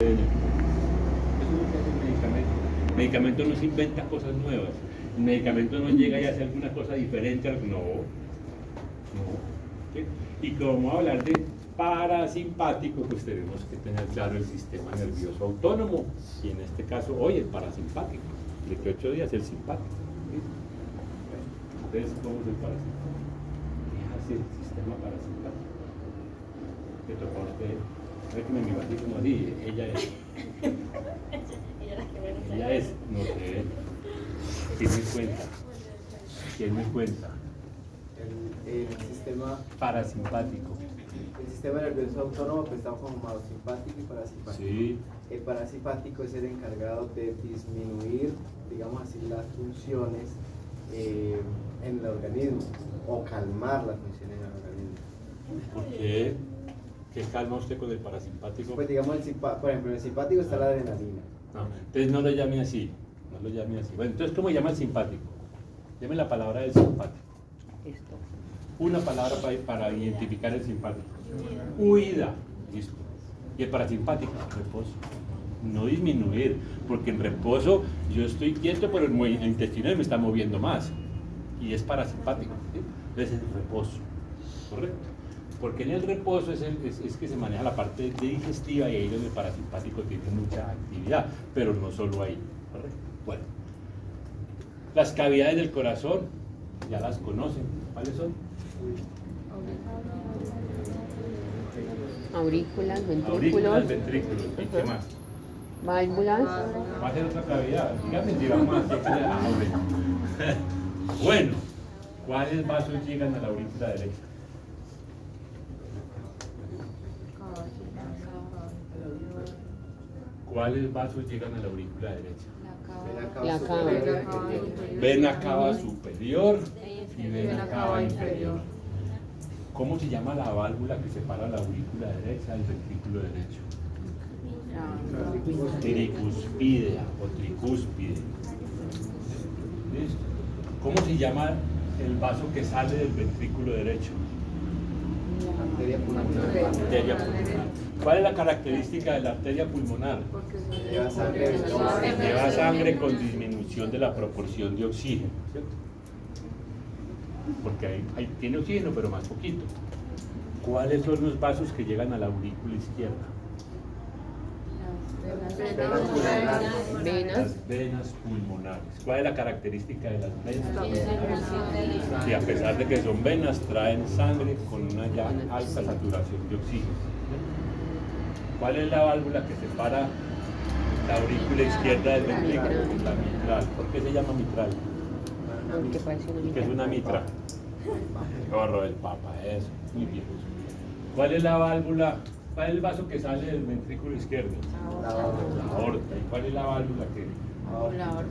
Eso es lo que hace el medicamento. El medicamento no se inventa cosas nuevas. El medicamento no llega y hace alguna cosa diferente. No. ¿Sí? Y como vamos a hablar de parasimpático, pues tenemos que tener claro el sistema nervioso autónomo. Y en este caso, hoy el parasimpático. De que 8 días el simpático. ¿Sí? Entonces, ¿cómo es el parasimpático? ¿Qué hace el sistema parasimpático? Que tocó a usted. No es que me miró así como así, ella es. Ella es, no sé. ¿Quién me cuenta? El sistema Parasimpático. El sistema nervioso autónomo pues, está formado simpático y parasimpático. Sí. El parasimpático es el encargado de disminuir, digamos así, las funciones en el organismo o calmar las funciones en el organismo. ¿Por qué? ¿Qué calma usted con el parasimpático? Pues digamos, por ejemplo, en el simpático está la adrenalina. No, entonces no lo llame así. No lo llame así. Bueno, entonces, ¿cómo llama el simpático? Llame la palabra del simpático. Esto. Una palabra para identificar el simpático. Huida. Listo. Y el parasimpático, reposo. No disminuir, porque en reposo yo estoy quieto, pero el intestino me está moviendo más. Y es parasimpático. ¿Sí? Entonces es reposo. ¿Correcto? Porque en el reposo es que se maneja la parte digestiva y ahí donde el parasimpático tiene mucha actividad, pero no solo ahí. ¿Correcto? Bueno. Las cavidades del corazón, ya las conocen. ¿Cuáles son? Aurículas, ventrículos. Aurículas, ventrículos. ¿Y qué más? Válvulas. Va a ser otra cavidad. Dígame si vamos a hacer Bueno, ¿cuáles vasos llegan a la aurícula derecha? ¿Cuáles vasos llegan a la aurícula derecha? La cava. Vena cava superior y vena cava inferior. ¿Cómo se llama la válvula que separa la aurícula derecha del ventrículo derecho? Tricuspidea o tricúspide. ¿Listo? ¿Cómo se llama el vaso que sale del ventrículo derecho? Arteria pulmonar. Arteria pulmonar. ¿Cuál es la característica de la arteria pulmonar? Lleva sangre. Lleva sangre con disminución de la proporción de oxígeno, ¿cierto? Porque ahí tiene oxígeno, pero más poquito. ¿Cuáles son los vasos que llegan a la aurícula izquierda? Venas. Las venas pulmonares. ¿Cuál es la característica de las venas? Y a pesar de que son venas, traen sangre con una ya alta saturación de oxígeno. ¿Cuál es la válvula que separa la aurícula izquierda del ventrículo? La mitral. ¿Por qué se llama mitral? Aunque parece una ¿Qué es una mitra? El gorro del papa, eso. Muy bien. ¿Cuál es la válvula? ¿Cuál es el vaso que sale del ventrículo izquierdo? La aorta. ¿Y cuál es la válvula que?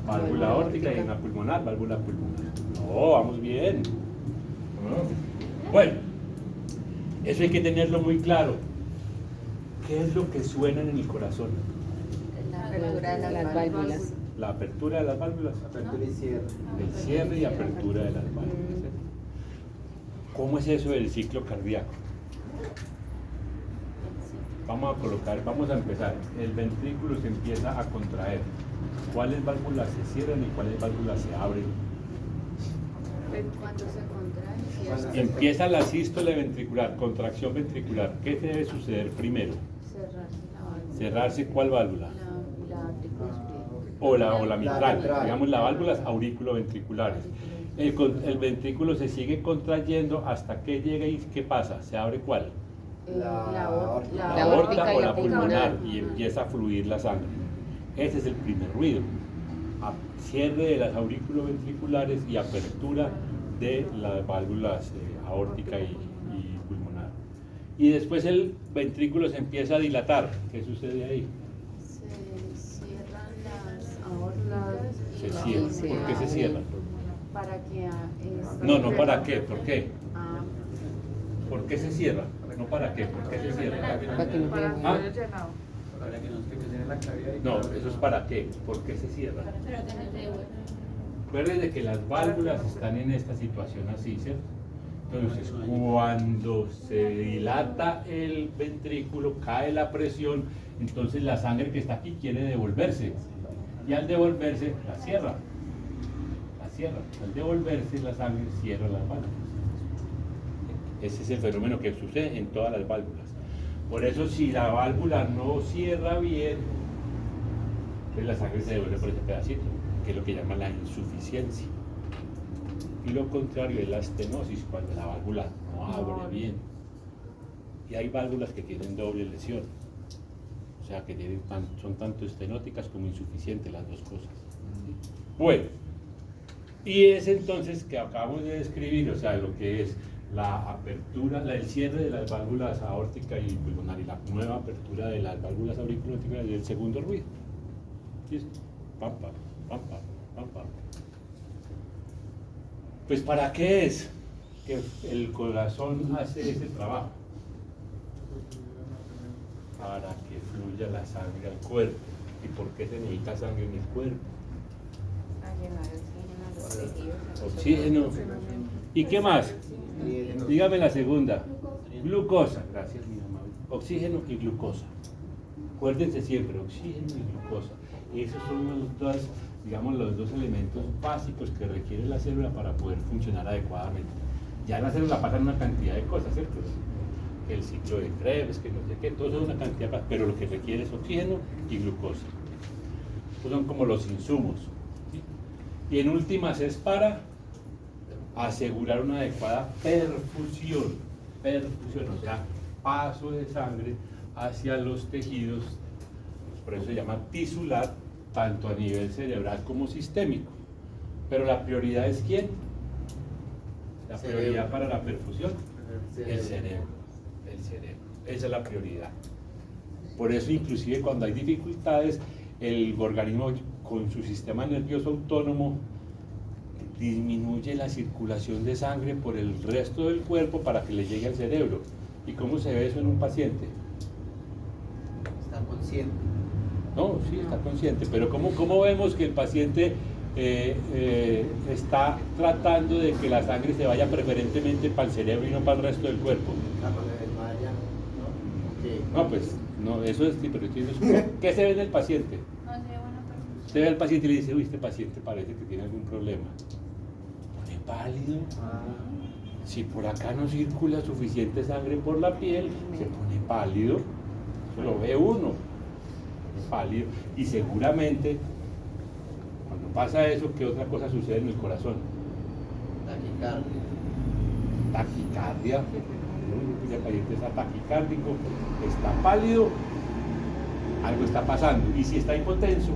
Válvula aórtica y una pulmonar, válvula pulmonar. No, vamos bien. Bueno, eso hay que tenerlo muy claro. ¿Qué es lo que suena en el corazón? La apertura de las válvulas. La apertura de las válvulas. Apertura y cierre. El cierre y apertura de las válvulas. ¿Cómo es eso del ciclo cardíaco? Vamos a empezar. El ventrículo se empieza a contraer. ¿Cuáles válvulas se cierran y cuáles válvulas se abren? Cuando se contrae, Empieza la sístole ventricular, contracción ventricular. ¿Qué debe suceder primero? Cerrarse ¿cuál válvula? la tricúspide. O la mitral, mitral. digamos las válvulas auriculoventriculares. El ventrículo se sigue contrayendo hasta que llega y ¿qué pasa? ¿Se abre cuál? La La aorta o la pulmonar pulmonar. y empieza a fluir la sangre. Ese es el primer ruido. Cierre de las auriculoventriculares y apertura de las válvulas aórtica y pulmonar. Y después el ventrículo se empieza a dilatar. ¿Qué sucede ahí? Se cierran las aortas. Se cierra. ¿Por qué se cierra? Para que... No, ¿para qué? ¿Por qué? Ah, ¿Por qué se cierra? No, ¿para qué? ¿Por qué se cierra? Para que no quede ¿Ah? Para que no se quede en la cavidad. No, eso es para qué. ¿Por qué se cierra? Acuérdense que las válvulas están en esta situación así, ¿cierto? Entonces, cuando se dilata el ventrículo, cae la presión, entonces la sangre que está aquí quiere devolverse. Y al devolverse, la cierra. La cierra. Al devolverse, la sangre cierra las válvulas. Ese es el fenómeno que sucede en todas las válvulas. Por eso, si la válvula no cierra bien, pues la sangre se devuelve por ese pedacito, que es lo que llaman la insuficiencia. Y lo contrario es la estenosis, cuando la válvula no abre bien. Y hay válvulas que tienen doble lesión, o sea que son tanto estenóticas como insuficientes las dos cosas. Bueno, y es entonces que acabamos de describir, o sea, lo que es la apertura, el cierre de las válvulas aórtica y pulmonar y la nueva apertura de las válvulas auriculoauriculares y el segundo ruido. ¿Listo? Pam, pam, pam, pam, pam, pam. Pues ¿para qué es que el corazón hace ese trabajo? Para que fluya la sangre al cuerpo. ¿Y por qué se necesita sangre en el cuerpo? Oxígeno. ¿Y qué más? Dígame la segunda. Glucosa. Gracias, mi amable. Oxígeno y glucosa. Acuérdense siempre, oxígeno y glucosa. Esos son los dos elementos básicos que requiere la célula para poder funcionar adecuadamente. Ya en la célula pasan una cantidad de cosas, ¿cierto? El ciclo de Krebs, que no sé qué, todo eso es una cantidad de cosas, pero lo que requiere es oxígeno y glucosa. Estos son como los insumos, ¿sí? Y en últimas es para asegurar una adecuada perfusión, o sea, paso de sangre hacia los tejidos, por eso se llama tisular, tanto a nivel cerebral como sistémico. Pero la prioridad es ¿quién? La prioridad para la perfusión, el cerebro. Esa es la prioridad. Por eso inclusive cuando hay dificultades, el organismo con su sistema nervioso autónomo disminuye la circulación de sangre por el resto del cuerpo para que le llegue al cerebro. ¿Y cómo se ve eso en un paciente? Está consciente. No, sí, está consciente, pero ¿cómo vemos que el paciente está tratando de que la sangre se vaya preferentemente para el cerebro y no para el resto del cuerpo? No, pues, no, eso es, pero ¿qué se ve en el paciente? Se ve al paciente y le dice, uy, este paciente parece que tiene algún problema. Pone pálido. Si por acá no circula suficiente sangre por la piel, se pone pálido. Eso lo ve uno. Pálido. Y seguramente, cuando pasa eso, ¿qué otra cosa sucede en el corazón? Taquicardia. El paciente está taquicárdico, está pálido, algo está pasando. Y si está hipotenso,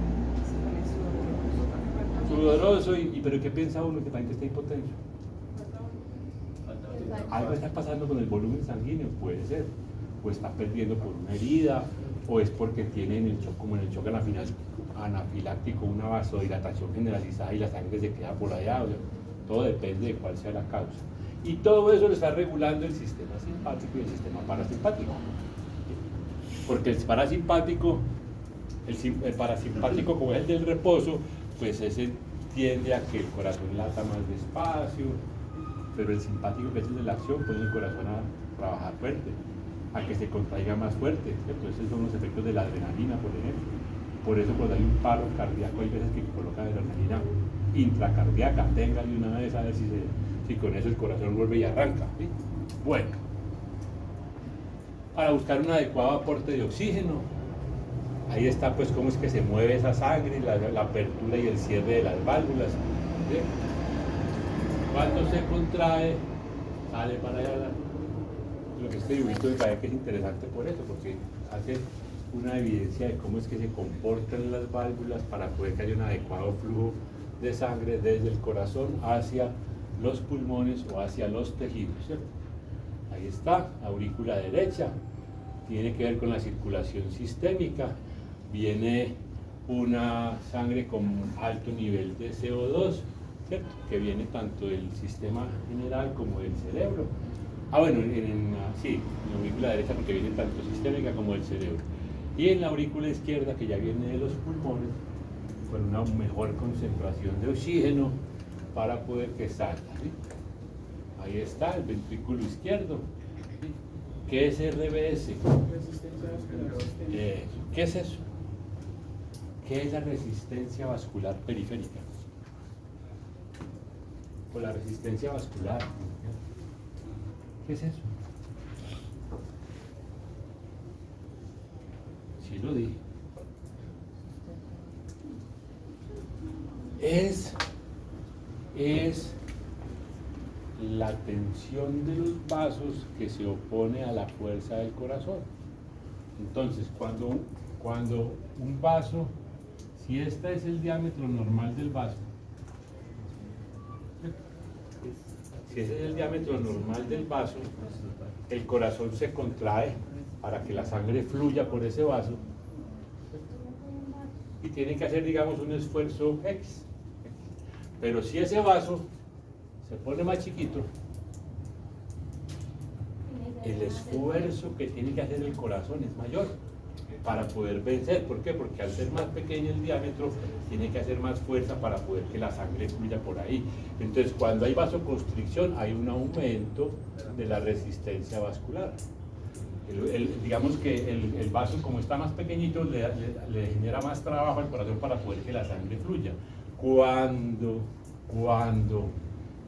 sudoroso, pero ¿qué piensa uno que el paciente está hipotenso? Algo está pasando con el volumen sanguíneo, puede ser, o está perdiendo por una herida, o es porque tiene como en el shock anafiláctico una vasodilatación generalizada y la sangre se queda por allá. O sea, todo depende de cuál sea la causa. Y todo eso lo está regulando el sistema simpático y el sistema parasimpático. Porque el parasimpático, el parasimpático como es el del reposo, pues ese tiende a que el corazón lata más despacio, pero el simpático, que es el de la acción, pone el corazón a trabajar fuerte, a que se contraiga más fuerte, ¿cierto? Esos son los efectos de la adrenalina, por ejemplo. Por eso cuando hay un paro cardíaco hay veces que colocan adrenalina intracardíaca, tenga de una vez a ver si con eso el corazón vuelve y arranca, ¿sí? Bueno, para buscar un adecuado aporte de oxígeno, ahí está pues cómo es que se mueve esa sangre, la apertura y el cierre de las válvulas, ¿sí? Cuando se contrae, sale para allá. Lo que este dibujito me parece que es interesante por eso, porque hace una evidencia de cómo es que se comportan las válvulas para poder que haya un adecuado flujo de sangre desde el corazón hacia los pulmones o hacia los tejidos, ¿cierto? Ahí está, aurícula derecha, tiene que ver con la circulación sistémica, viene una sangre con alto nivel de CO2, ¿cierto? Que viene tanto del sistema general como del cerebro. Bueno, sí, en la aurícula derecha porque viene tanto sistémica como del cerebro. Y en la aurícula izquierda, que ya viene de los pulmones, con una mejor concentración de oxígeno para poder que salga, ¿sí? Ahí está, el ventrículo izquierdo. ¿Sí? ¿Qué es RBS? ¿Qué es eso? ¿Qué es la resistencia vascular periférica? O la resistencia vascular. ¿Qué es eso? Sí lo dije. Es la tensión de los vasos que se opone a la fuerza del corazón. Entonces, cuando un vaso, si este es el diámetro normal del vaso, si ese es el diámetro normal del vaso, el corazón se contrae para que la sangre fluya por ese vaso y tiene que hacer, digamos, un esfuerzo X. Pero si ese vaso se pone más chiquito, el esfuerzo que tiene que hacer el corazón es mayor para poder vencer. ¿Por qué? Porque al ser más pequeño el diámetro, tiene que hacer más fuerza para poder que la sangre fluya por ahí. Entonces, cuando hay vasoconstricción, hay un aumento de la resistencia vascular. Digamos que el vaso, como está más pequeñito, le genera más trabajo al corazón para poder que la sangre fluya. Cuando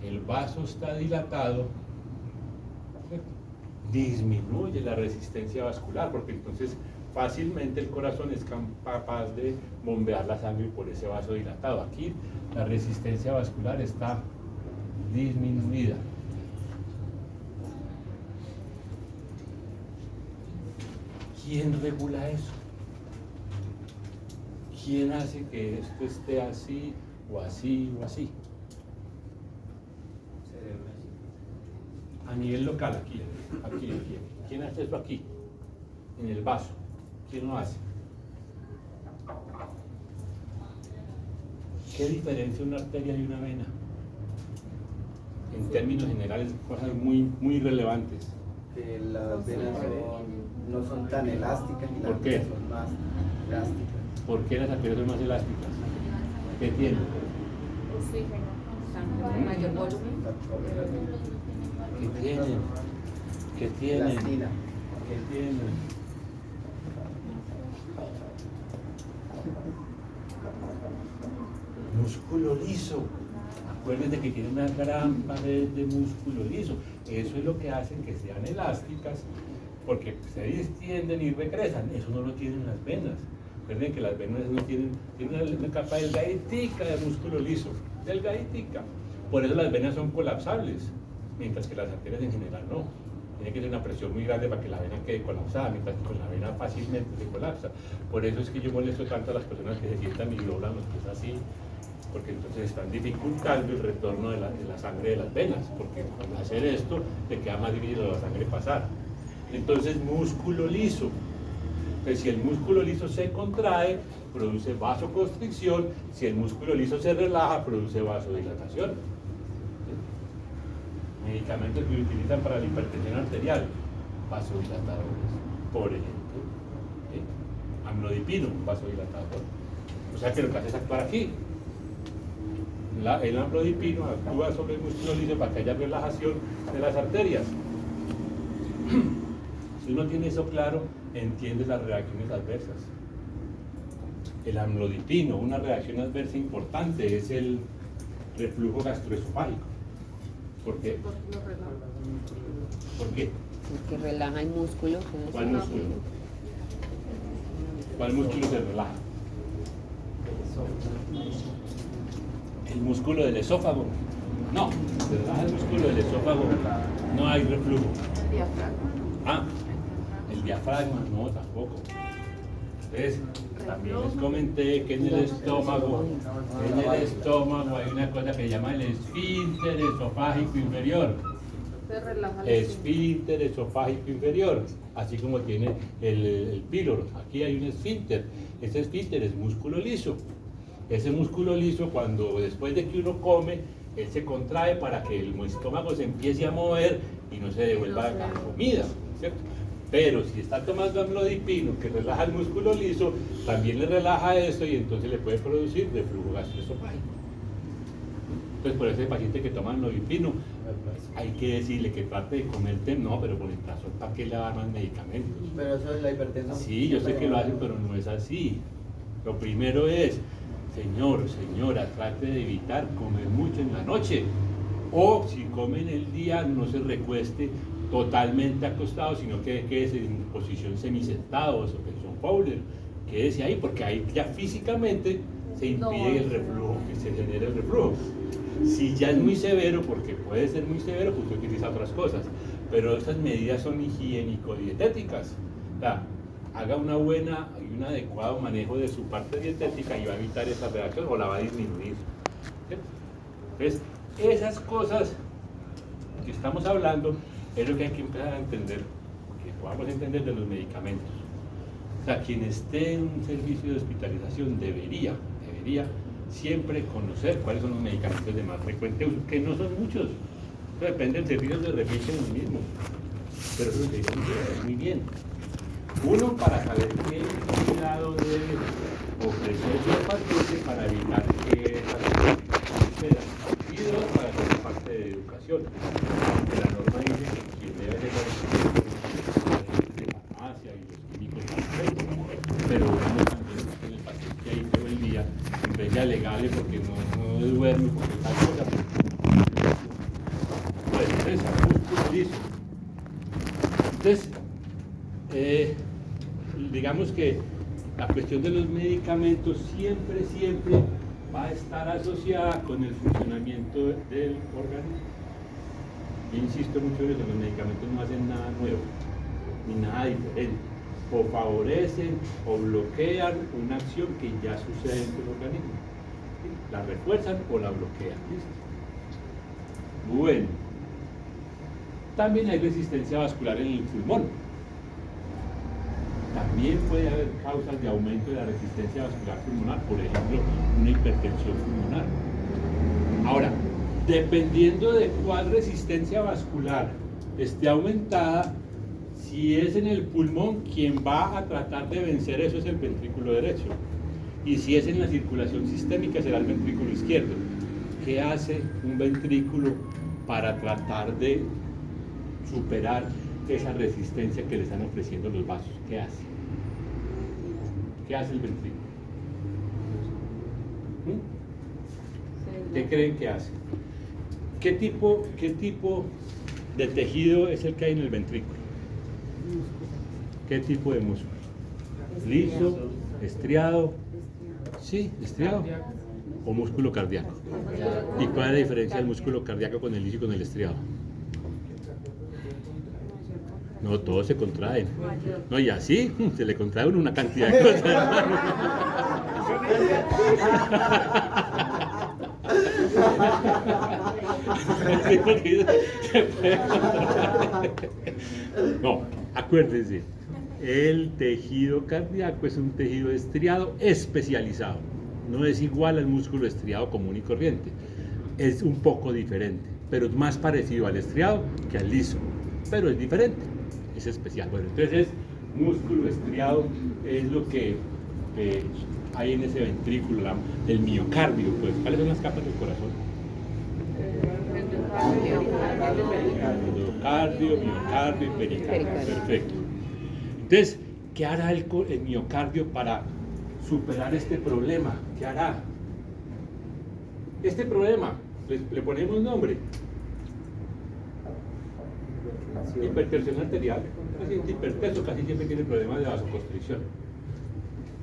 el vaso está dilatado, disminuye la resistencia vascular, porque entonces fácilmente el corazón es capaz de bombear la sangre por ese vaso dilatado. Aquí la resistencia vascular está disminuida. ¿Quién regula eso? ¿Quién hace que esto esté así o así o así? A nivel local, aquí. ¿Quién hace eso aquí? En el vaso. ¿Quién lo hace? ¿Qué diferencia una arteria y una vena? En términos generales, cosas muy relevantes. Que las venas no son tan elásticas y las ¿Por qué? arterias son más elásticas. ¿Por qué las arterias son más elásticas? ¿Qué tienen? Oxígeno, mayor volumen. ¿Qué tienen? ¿Qué tienen? Elastina. ¿Qué tienen? Músculo liso. Acuérdense que tiene una gran pared de músculo liso. Eso es lo que hace que sean elásticas, porque se distienden y regresan. Eso no lo tienen las venas. Recuerden que las venas no tienen una capa delgaditica de músculo liso. Delgaditica. Por eso las venas son colapsables, mientras que las arterias en general no. Tiene que ser una presión muy grande para que la vena quede colapsada, mientras que con la vena fácilmente se colapsa. Por eso es que yo molesto tanto a las personas que se sientan y doblan los pies así, porque entonces están dificultando el retorno de la sangre de las venas, porque al hacer esto le queda más difícil a la sangre pasar. Entonces, músculo liso. Pues si el músculo liso se contrae, produce vasoconstricción. Si el músculo liso se relaja, produce vasodilatación. Medicamentos que utilizan para la hipertensión arterial, vasodilatadores, por ejemplo. Amlodipino, un vasodilatador. O sea que lo que hace es actuar aquí. El amlodipino actúa sobre el músculo liso para que haya relajación de las arterias. Si uno tiene eso claro, entiende las reacciones adversas. El amlodipino, una reacción adversa importante, es el reflujo gastroesofágico. ¿Por qué? ¿Por qué? Porque relaja el músculo. ¿Cuál músculo? ¿Cuál músculo se relaja? El músculo del esófago. No, se relaja el músculo del esófago, no hay reflujo. El diafragma. Ah, el diafragma, no, tampoco. Entonces, también les comenté que en el estómago hay una cosa que se llama el esfínter esofágico inferior. Se relaja el Esfínter esofágico inferior, así como tiene el píloro. Aquí hay un esfínter. Ese esfínter es músculo liso. Ese músculo liso, cuando después de que uno come, él se contrae para que el estómago se empiece a mover y no se devuelva la comida, ¿cierto? Pero si está tomando amlodipino, que relaja el músculo liso, también le relaja esto y entonces le puede producir reflujo gastroesofágico. Entonces, por ese paciente que toma novipino, hay que decirle que trate de comer no, pero con el plazo, ¿para qué le dar más medicamentos? Pero eso es la hipertensión. Sí, yo sé que lo hacen, pero no es así. Lo primero es, señor, señora, trate de evitar comer mucho en la noche. O si come en el día, no se recueste totalmente acostado, sino que quede en posición semisentado o posición Fowler. Quédese ahí, porque ahí ya físicamente se impide el reflujo, que se genere el reflujo. Si ya es muy severo, porque puede ser muy severo, pues usted utiliza otras cosas. Pero estas medidas son higiénico-dietéticas. O sea, haga una buena y un adecuado manejo de su parte dietética y va a evitar esa reacción o la va a disminuir. ¿Sí? Entonces, esas cosas que estamos hablando es lo que hay que empezar a entender, que podamos entender de los medicamentos. O sea, quien esté en un servicio de hospitalización debería siempre conocer cuáles son los medicamentos de más frecuente uso, que no son muchos. Eso depende del servicio, se repiten los mismos. Pero eso se dice muy bien. Uno, para saber qué cuidado debe ofrecerse al paciente para evitar que esa suceda. Y dos, para hacer parte de educación. Aunque la norma dice que quien debe hacer la farmacia y los químicos perfectos, pero uno también tiene el paciente ahí todo el día, en vez de alegarle porque no duerme, porque tal cosa. Pues, entonces, músculo liso. Entonces, digamos que la cuestión de los medicamentos siempre va a estar asociada con el funcionamiento del organismo. Yo insisto mucho en eso, los medicamentos no hacen nada nuevo, ni nada diferente. O favorecen o bloquean una acción que ya sucede en tu organismo. ¿Sí? La refuerzan o la bloquean. ¿Listo? Bueno, también hay resistencia vascular en el pulmón. También puede haber causas de aumento de la resistencia vascular pulmonar, por ejemplo, una hipertensión pulmonar. Ahora, dependiendo de cuál resistencia vascular esté aumentada, si es en el pulmón, quien va a tratar de vencer eso es el ventrículo derecho. Y si es en la circulación sistémica, será el ventrículo izquierdo. ¿Qué hace un ventrículo para tratar de superar esa resistencia que le están ofreciendo los vasos? ¿Qué hace? ¿Qué hace el ventrículo? ¿Qué creen que hace? ¿Qué tipo de tejido es el que hay en el ventrículo? ¿Qué tipo de músculo? ¿Liso? ¿Estriado? Sí, estriado. ¿O músculo cardíaco? ¿Y cuál es la diferencia del músculo cardíaco con el liso y con el estriado? No, todos se contraen. No, y así se le contrae una cantidad de cosas. No, acuérdense, el tejido cardíaco es un tejido estriado especializado. No es igual al músculo estriado común y corriente. Es un poco diferente, pero es más parecido al estriado que al liso. Pero es diferente, es especial. Bueno, entonces músculo estriado es lo que hay en ese ventrículo, el miocardio. Pues, ¿cuáles son las capas del corazón? Endocardio, miocardio y pericardio. Perfecto. Entonces, ¿qué hará el miocardio para superar este problema? ¿Qué hará? Este problema, le ponemos nombre. Hipertensión arterial. Un paciente hipertenso casi siempre tiene problemas de vasoconstricción.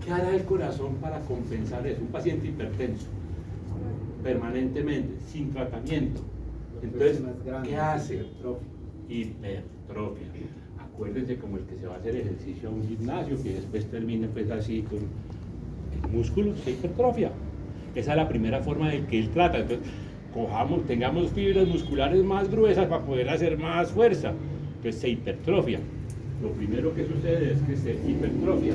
¿Qué hará el corazón para compensar eso? Un paciente hipertenso, permanentemente, sin tratamiento. Entonces, ¿qué hace? Hipertrofia. Acuérdense como el que se va a hacer ejercicio a un gimnasio, que después termine pues así con el músculo, se hipertrofia. Esa es la primera forma de que él trata. Entonces, tengamos fibras musculares más gruesas para poder hacer más fuerza. Entonces se hipertrofia. Lo primero que sucede es que se hipertrofia.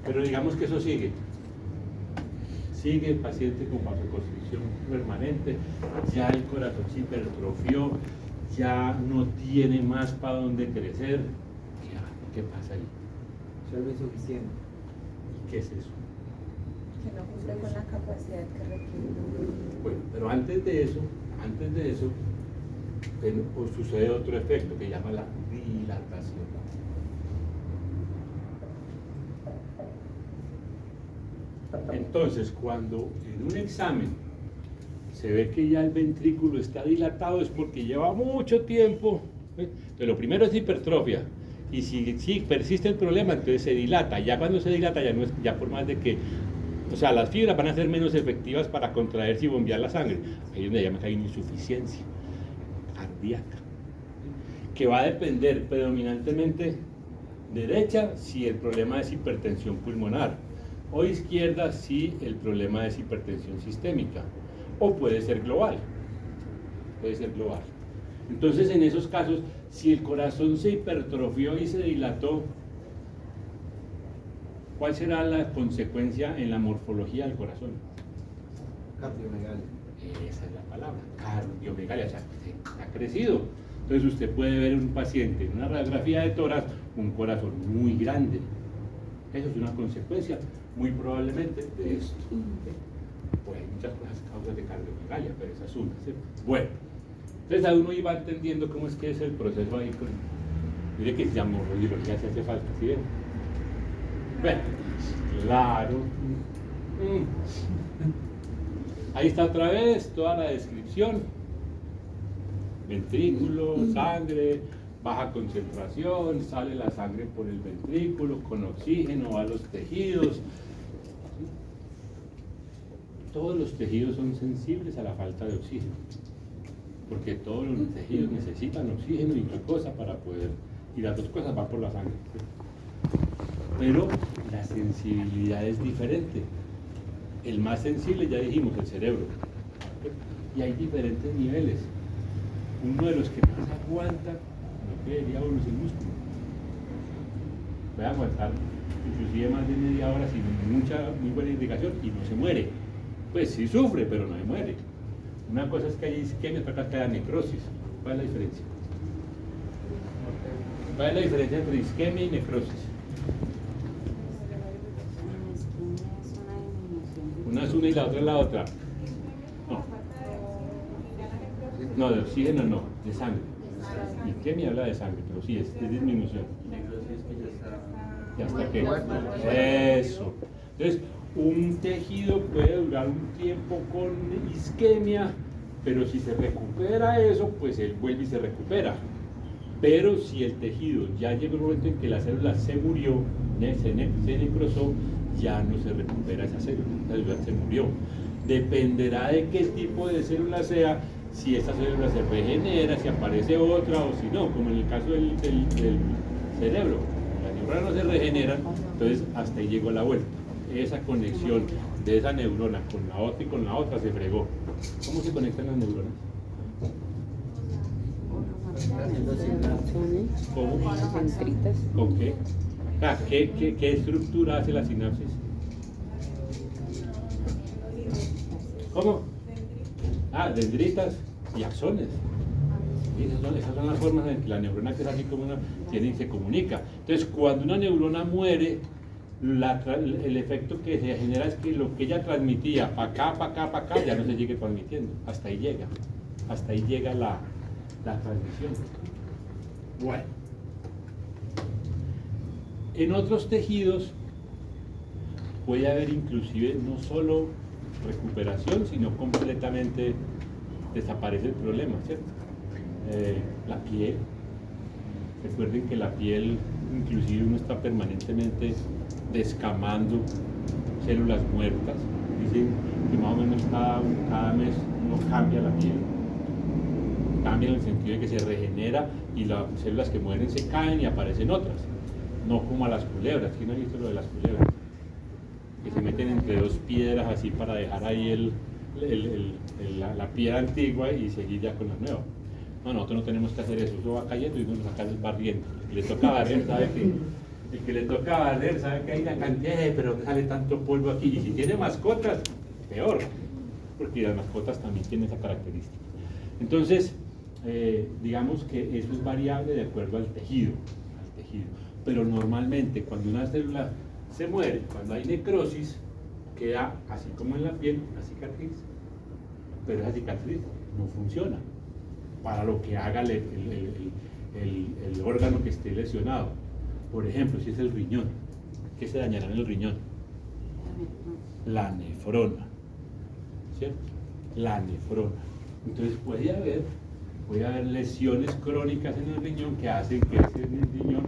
Pero digamos que eso sigue. Sigue el paciente con vasoconstricción permanente, ya el corazón se hipertrofió, ya no tiene más para dónde crecer. ¿Qué pasa ahí? Solo insuficiente. ¿Qué es eso? Que no cumple con la capacidad que requiere. Bueno, pero antes de eso, sucede otro efecto que llama la dilatación. Entonces, cuando en un examen se ve que ya el ventrículo está dilatado, es porque lleva mucho tiempo. Entonces, lo primero es hipertrofia. Y si persiste el problema, entonces se dilata. Ya cuando se dilata, ya no es, ya por más de que, o sea, las fibras van a ser menos efectivas para contraerse y bombear la sangre. Ahí es donde llaman que hay una insuficiencia cardíaca, que va a depender predominantemente derecha si el problema es hipertensión pulmonar, o izquierda si el problema es hipertensión sistémica, o puede ser global. Entonces, en esos casos, si el corazón se hipertrofió y se dilató, ¿cuál será la consecuencia en la morfología del corazón? Cardiomegalia. Esa es la palabra, cardiomegalia, o sea, ha crecido. Entonces usted puede ver en un paciente en una radiografía de tórax un corazón muy grande. Eso es una consecuencia, muy probablemente, de esto. Pues hay muchas cosas, causas de cardiomegalia, pero esa es una, ¿sí? Bueno, entonces a uno iba entendiendo cómo es que es el proceso ahí con... Mire que se llama radiología si hace falta, ¿sí ven? Bueno, claro. Ahí está otra vez toda la descripción. Ventrículo, sangre, baja concentración, sale la sangre por el ventrículo con oxígeno, va a los tejidos. Todos los tejidos son sensibles a la falta de oxígeno, porque todos los tejidos necesitan oxígeno y glucosa para poder, y las dos cosas van por la sangre. Pero la sensibilidad es diferente. El más sensible, ya dijimos, el cerebro. Y hay diferentes niveles. Uno de los que más aguanta, lo que diría uno, es el músculo. Puede aguantar inclusive más de media hora sin muy buena indicación y no se muere. Pues sí sufre, pero no se muere. Una cosa es que hay isquemia, otra cosa es que hay necrosis. ¿Cuál es la diferencia? ¿Cuál es la diferencia entre isquemia y necrosis? Una es una y la otra es la otra. No, de oxígeno no, de sangre. Isquemia habla de sangre, pero sí, es disminución. ¿Ya está qué? Eso. Entonces, un tejido puede durar un tiempo con isquemia, pero si se recupera eso, pues él vuelve y se recupera. Pero si el tejido ya llega un momento en que la célula se murió, se necrosó, ya no se recupera esa célula se murió. Dependerá de qué tipo de célula sea, si esa célula se regenera, si aparece otra o si no, como en el caso del cerebro. Las neuronas no se regeneran, entonces hasta ahí llegó la vuelta. Esa conexión de esa neurona con la otra y con la otra se fregó. ¿Cómo se conectan las neuronas? ¿Cómo? Dendritas. ¿Con qué? Ah, ¿qué estructura hace la sinapsis? ¿Cómo? Ah, dendritas y axones. Y esas son las formas en que la neurona, que es así como una, tiene y se comunica. Entonces, cuando una neurona muere, el efecto que se genera es que lo que ella transmitía para acá, ya no se sigue transmitiendo. Hasta ahí llega la transmisión. Bueno. En otros tejidos puede haber inclusive no solo recuperación, sino completamente desaparece el problema, ¿cierto? La piel, recuerden que la piel, inclusive uno está permanentemente descamando células muertas. Dicen que más o menos cada mes uno cambia la piel, cambia en el sentido de que se regenera y las células que mueren se caen y aparecen otras, no como a las culebras. ¿Quién ha visto lo de las culebras? Que se meten entre dos piedras así para dejar ahí la piedra antigua y seguir ya con la nueva. No, nosotros no tenemos que hacer eso, eso va cayendo y uno lo saca barriendo. El que le toca barrer sabe que hay una cantidad pero sale tanto polvo aquí. Y si tiene mascotas, peor, porque las mascotas también tienen esa característica. Entonces, digamos que eso es variable de acuerdo al tejido. Pero normalmente cuando una célula se muere, cuando hay necrosis, queda así como en la piel una cicatriz, pero esa cicatriz no funciona para lo que haga el órgano que esté lesionado. Por ejemplo, si es el riñón, ¿qué se dañará en el riñón? La nefrona, ¿cierto? La nefrona. Entonces puede haber lesiones crónicas en el riñón que hacen que ese riñón,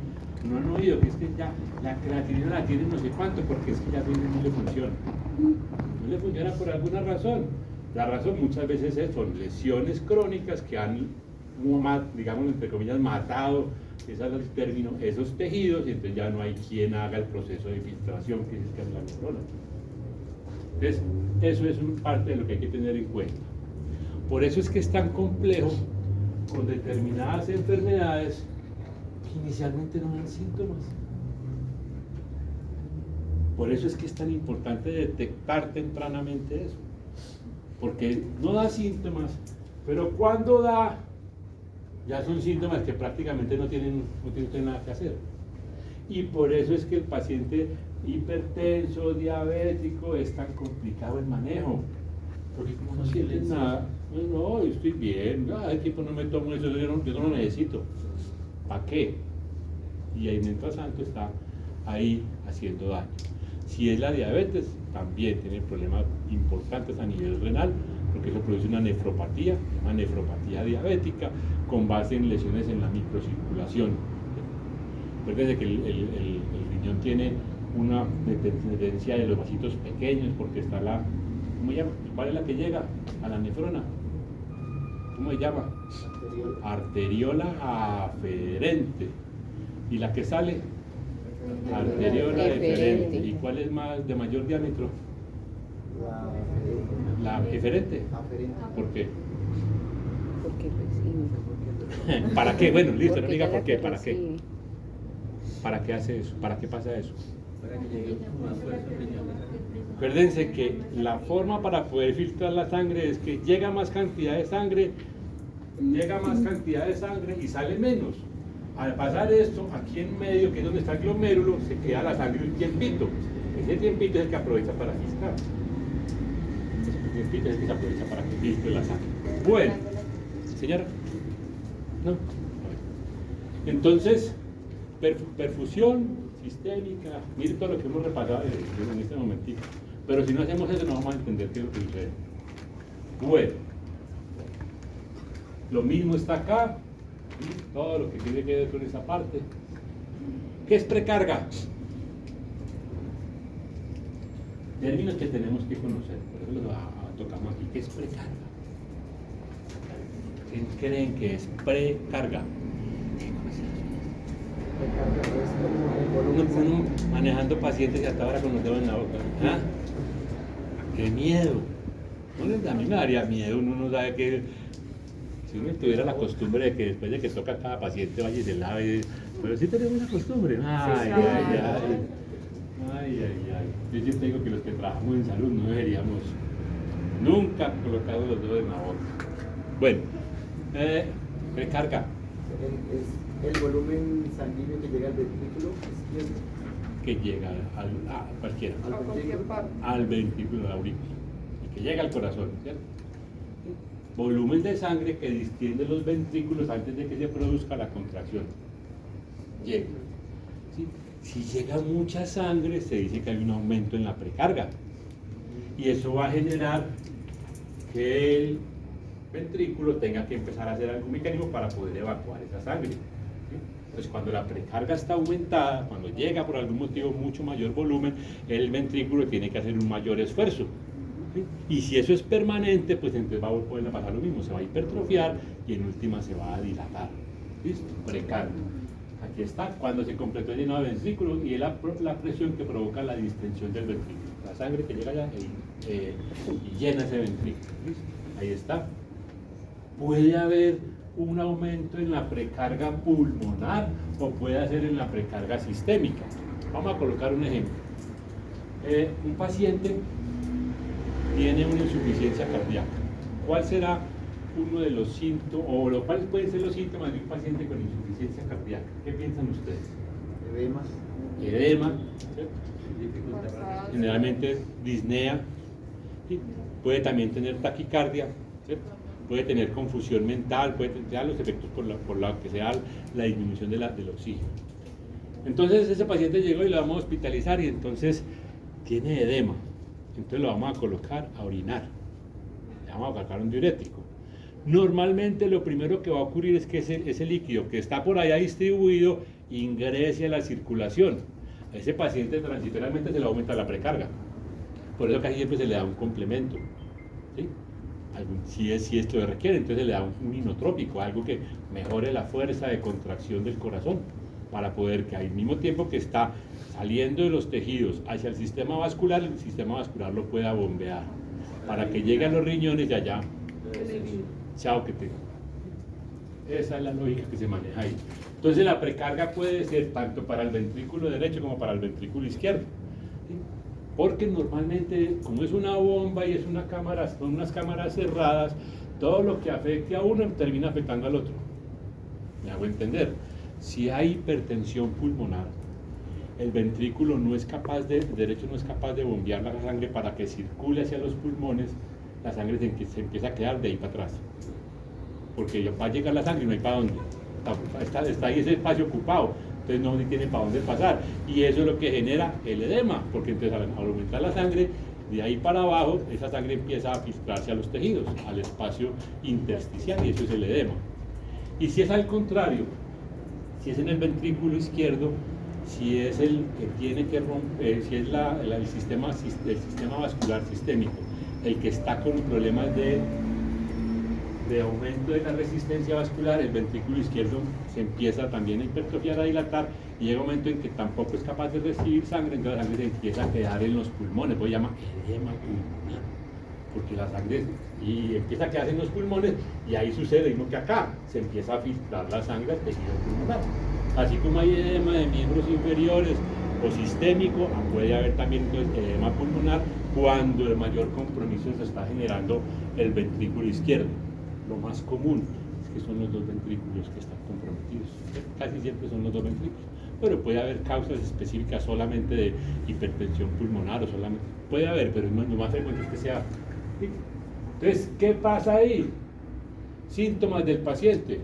no han oído que es que ya la creatinina la tiene no sé cuánto, porque es que ya el riñón no le funciona. No le funciona por alguna razón. La razón muchas veces son lesiones crónicas que han, digamos, entre comillas, matado, ese es el término, esos tejidos, y entonces ya no hay quien haga el proceso de filtración, que es la nefrona. Entonces, eso es parte de lo que hay que tener en cuenta. Por eso es que es tan complejo con determinadas enfermedades que inicialmente no dan síntomas. Por eso es que es tan importante detectar tempranamente eso. Porque no da síntomas, pero cuando da, ya son síntomas que prácticamente no tienen nada que hacer. Y por eso es que el paciente hipertenso, diabético, es tan complicado el manejo. Porque como no sienten nada, no, yo estoy bien, el tiempo no me tomo eso, yo no lo necesito. ¿Para qué? Y ahí mientras tanto está ahí haciendo daño. Si es la diabetes, también tiene problemas importantes a nivel renal, porque eso produce una nefropatía, una nefropatía diabética, con base en lesiones en la microcirculación. Recuerden que el riñón tiene una dependencia de los vasitos pequeños, porque está ¿cómo se llama? ¿Cuál es la que llega a la nefrona? ¿Cómo se llama? Arteriola aferente. ¿Y la que sale? Arteriola deferente. ¿Y cuál es de mayor diámetro? La eferente. ¿Por qué? Porque recibe. ¿Para qué? Bueno, listo, no Porque diga ya por la qué, que ¿para qué? recibe. ¿Para qué hace eso? ¿Para qué pasa eso? Para que llegue más fuerza al riñón. Acuérdense que la forma para poder filtrar la sangre es que llega más cantidad de sangre y sale menos. Al pasar esto, aquí en medio, que es donde está el glomérulo, se queda la sangre un tiempito. Ese tiempito es el que aprovecha para filtrar. Ese tiempito es el que se aprovecha para que filtre la sangre. Bueno, señora. No. Entonces, perfusión sistémica, mire todo lo que hemos repasado en este momentito. Pero si no hacemos eso, no vamos a entender qué es lo que sucede. Bueno, lo mismo está acá, ¿sí? Todo lo que tiene que ver con esa parte. ¿Qué es precarga? Términos que tenemos que conocer, por eso los tocamos aquí. ¿Qué es precarga? ¿Quién creen que es precarga? Uno manejando pacientes y hasta ahora con los dedos en la boca. ¿Ah? ¡Qué miedo! A mí me daría miedo, uno no sabe que si uno tuviera la costumbre de que después de que toca a cada paciente vaya y se lave, pero sí tenemos esa costumbre. Ay. Yo siempre digo que los que trabajamos en salud no deberíamos nunca colocar los dedos en la boca. Bueno, recarga. El volumen sanguíneo que llega al ventrículo izquierdo. Que llega a cualquiera. A cualquier parte. Al ventrículo de la aurícula. Y que llega al corazón, ¿cierto? Volumen de sangre que distiende los ventrículos antes de que se produzca la contracción. Llega. ¿Sí? Si llega mucha sangre, se dice que hay un aumento en la precarga. Y eso va a generar que el ventrículo tenga que empezar a hacer algún mecanismo para poder evacuar esa sangre. ¿Sí? Entonces, cuando la precarga está aumentada, cuando llega por algún motivo mucho mayor volumen, el ventrículo tiene que hacer un mayor esfuerzo. ¿Sí? Y si eso es permanente, pues entonces va a poder pasar lo mismo, se va a hipertrofiar y en última se va a dilatar. ¿Listo? Precarga. Aquí está, cuando se completó el llenado del ventrículo y es la presión que provoca la distensión del ventrículo. La sangre que llega allá y llena ese ventrículo. ¿Listo? Ahí está. Puede haber un aumento en la precarga pulmonar o puede ser en la precarga sistémica. Vamos a colocar un ejemplo. Un paciente tiene una insuficiencia cardíaca. ¿Cuál será uno de los síntomas, o cuáles pueden ser los síntomas de un paciente con insuficiencia cardíaca? ¿Qué piensan ustedes? Edemas. ¿cierto? Forzados. Generalmente disnea, ¿sí? Puede también tener taquicardia, ¿cierto? Puede tener confusión mental, puede tener ya los efectos por la que sea la disminución del oxígeno. Entonces ese paciente llegó y lo vamos a hospitalizar y entonces tiene edema. Entonces lo vamos a colocar a orinar. Le vamos a colocar un diurético. Normalmente lo primero que va a ocurrir es que ese líquido que está por allá distribuido ingrese a la circulación. A ese paciente transitoriamente se le aumenta la precarga. Por eso casi siempre se le da un complemento. ¿Sí? Si esto lo requiere, entonces se le da un inotrópico, algo que mejore la fuerza de contracción del corazón, para poder que al mismo tiempo que está saliendo de los tejidos hacia el sistema vascular lo pueda bombear, para que llegue a los riñones y allá, chao que te... Esa es la lógica que se maneja ahí. Entonces la precarga puede ser tanto para el ventrículo derecho como para el ventrículo izquierdo. ¿Sí? Porque normalmente, como es una bomba y es una cámara, son unas cámaras cerradas, todo lo que afecte a uno termina afectando al otro. ¿Me hago entender? Si hay hipertensión pulmonar, el ventrículo derecho no es capaz de bombear la sangre para que circule hacia los pulmones, la sangre se empieza a quedar de ahí para atrás. Porque va a llegar la sangre y no hay para dónde. Está ahí ese espacio ocupado, entonces no tiene para dónde pasar. Y eso es lo que genera el edema, porque entonces al aumentar la sangre, de ahí para abajo, esa sangre empieza a filtrarse a los tejidos, al espacio intersticial, y eso es el edema. Y si es al contrario, si es en el ventrículo izquierdo, si es el que tiene que romper, si es el sistema vascular sistémico, el que está con problemas de aumento de la resistencia vascular, el ventrículo izquierdo se empieza también a hipertrofiar, a dilatar, y llega un momento en que tampoco es capaz de recibir sangre, entonces la sangre se empieza a quedar en los pulmones, pues se llama edema pulmonar, porque la sangre empieza a quedarse en los pulmones, y ahí sucede lo mismo que acá, se empieza a filtrar la sangre al tejido pulmonar. Así como hay edema de miembros inferiores o sistémico, puede haber también entonces edema pulmonar cuando el mayor compromiso se está generando el ventrículo izquierdo. Lo más común es que son los dos ventrículos que están comprometidos. Casi siempre son los dos ventrículos. Pero puede haber causas específicas solamente de hipertensión pulmonar o solamente... Puede haber, pero lo más frecuente es que sea... Entonces, ¿qué pasa ahí? Síntomas del paciente,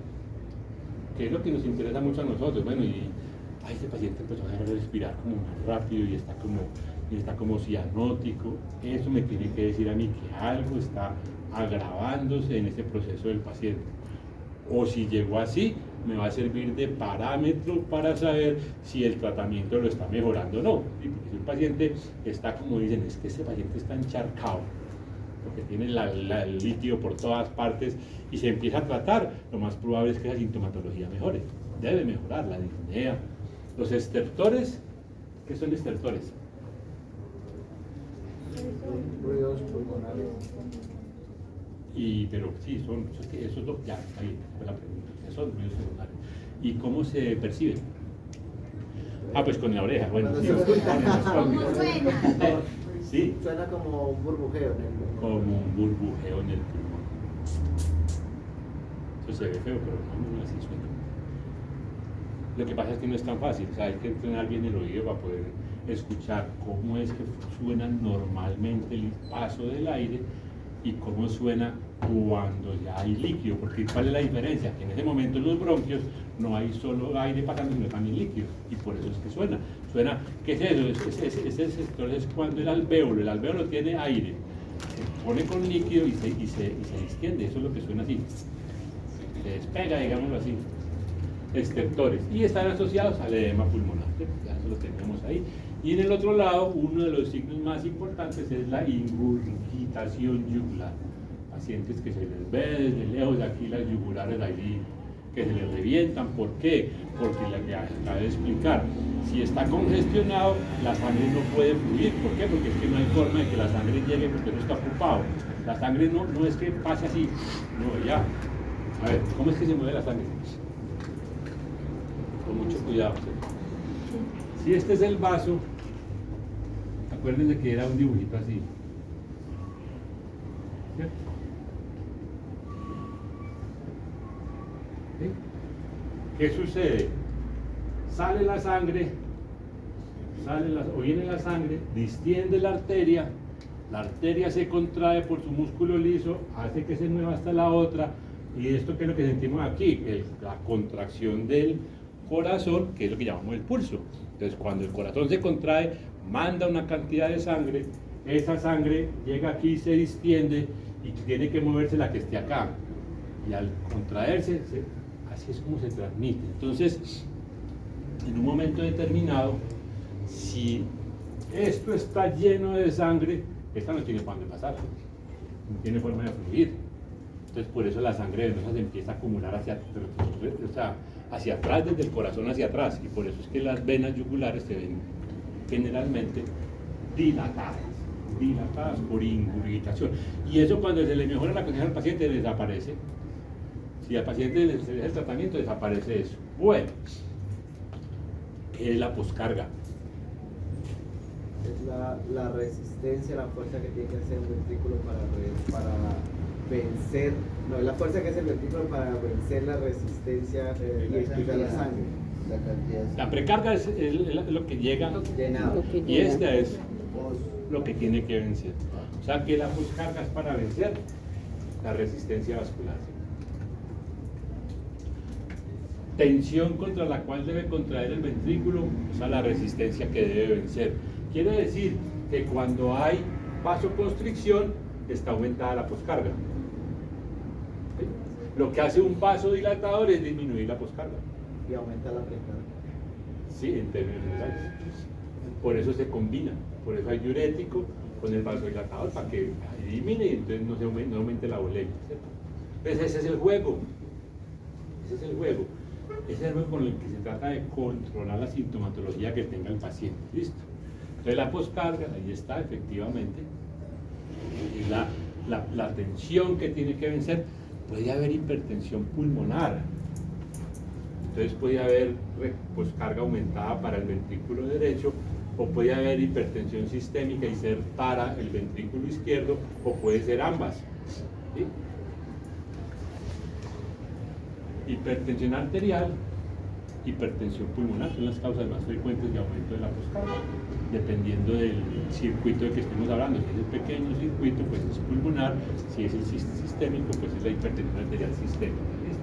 que es lo que nos interesa mucho a nosotros. Bueno, este paciente empezó a respirar como más rápido y está como cianótico. Eso me tiene que decir a mí que algo está agravándose en este proceso del paciente. O si llegó así, me va a servir de parámetro para saber si el tratamiento lo está mejorando o no. ¿Sí? Porque si el paciente está, como dicen, es que este paciente está encharcado, porque tiene el líquido por todas partes y se empieza a tratar, lo más probable es que esa sintomatología mejore. Debe mejorar la disnea. Los estertores, ¿qué son estertores? Ruidos pulmonares. Pero sí, eso es lo ya, ahí fue la pregunta. ¿Qué son ruidos pulmonares? ¿Y cómo se perciben? Pues con la oreja, bueno. Sí, sí. Suena como un burbujeo. Como un burbujeo en el pulmón. Eso se ve feo, pero no así suena. Lo que pasa es que no es tan fácil, o sea, hay que entrenar bien el oído para poder escuchar cómo es que suena normalmente el paso del aire y cómo suena cuando ya hay líquido, porque ¿cuál es la diferencia? Que en ese momento en los bronquios no hay solo aire pasando, sino también líquido, y por eso es que suena. ¿Qué es eso? Ese sector es cuando el alvéolo tiene aire, se pone con líquido y se distiende, eso es lo que suena así, se despega, digámoslo así. Estertores, y están asociados al edema pulmonar, ya eso lo tenemos ahí. Y en el otro lado, uno de los signos más importantes es la ingurgitación yugular. Pacientes que se les ve desde lejos, aquí las yugulares ahí que se les revientan. ¿Por qué? Porque que acabo de explicar, si está congestionado, la sangre no puede fluir. ¿Por qué? Porque es que no hay forma de que la sangre llegue porque no está ocupado. La sangre no es que pase así, no, ya. A ver, ¿cómo es que se mueve la sangre? Con mucho cuidado. Si este es el vaso, acuérdense que era un dibujito así. ¿Cierto? ¿Sí? ¿Qué sucede? sale la sangre, o viene la sangre, distiende la arteria se contrae por su músculo liso, hace que se mueva hasta la otra, y esto que es lo que sentimos aquí, la contracción del corazón, que es lo que llamamos el pulso. Entonces cuando el corazón se contrae, manda una cantidad de sangre, esa sangre llega aquí, se distiende y tiene que moverse la que esté acá, y al contraerse, así es como se transmite. Entonces, en un momento determinado, si esto está lleno de sangre, esta no tiene para dónde pasar, no tiene forma de fluir. Entonces, por eso la sangre venosa se empieza a acumular hacia atrás, desde el corazón hacia atrás, y por eso es que las venas yugulares se ven generalmente dilatadas por ingurgitación. Y eso, cuando se le mejora la condición al paciente, desaparece. Si al paciente le hace el tratamiento, desaparece eso. Bueno, ¿qué es la poscarga? Es la resistencia, la fuerza que tiene que hacer el ventrículo para vencer, no, es la fuerza que hace el ventrículo para vencer la resistencia y expulsar la sangre. La cantidad. La precarga es lo que llega, Llenado. Lo que y llega. esta es lo que tiene que vencer. O sea que la poscarga es para vencer la resistencia vascular. Tensión contra la cual debe contraer el ventrículo, o sea, la resistencia que debe vencer. Quiere decir que cuando hay vasoconstricción, está aumentada la poscarga. ¿Sí? Lo que hace un vasodilatador es disminuir la poscarga. Y aumenta la precarga. Sí, en términos generales. Por eso se combina, por eso hay diurético con el vasodilatador, para que elimine y entonces no aumente la bolemia. ¿Cierto? Entonces ese es el juego. Ese es el juego. Ese es el juego con el que se trata de controlar la sintomatología que tenga el paciente. ¿Listo? Entonces la poscarga, ahí está, efectivamente. Es la tensión que tiene que vencer. Puede haber hipertensión pulmonar. Entonces puede haber poscarga aumentada para el ventrículo derecho, o puede haber hipertensión sistémica y ser para el ventrículo izquierdo, o puede ser ambas. ¿Sí? Hipertensión arterial, hipertensión pulmonar son las causas más frecuentes de aumento de la poscarga, dependiendo del circuito de que estemos hablando. Si es el pequeño circuito, pues es pulmonar; si es el sistémico, pues es la hipertensión arterial sistémica. ¿Listo?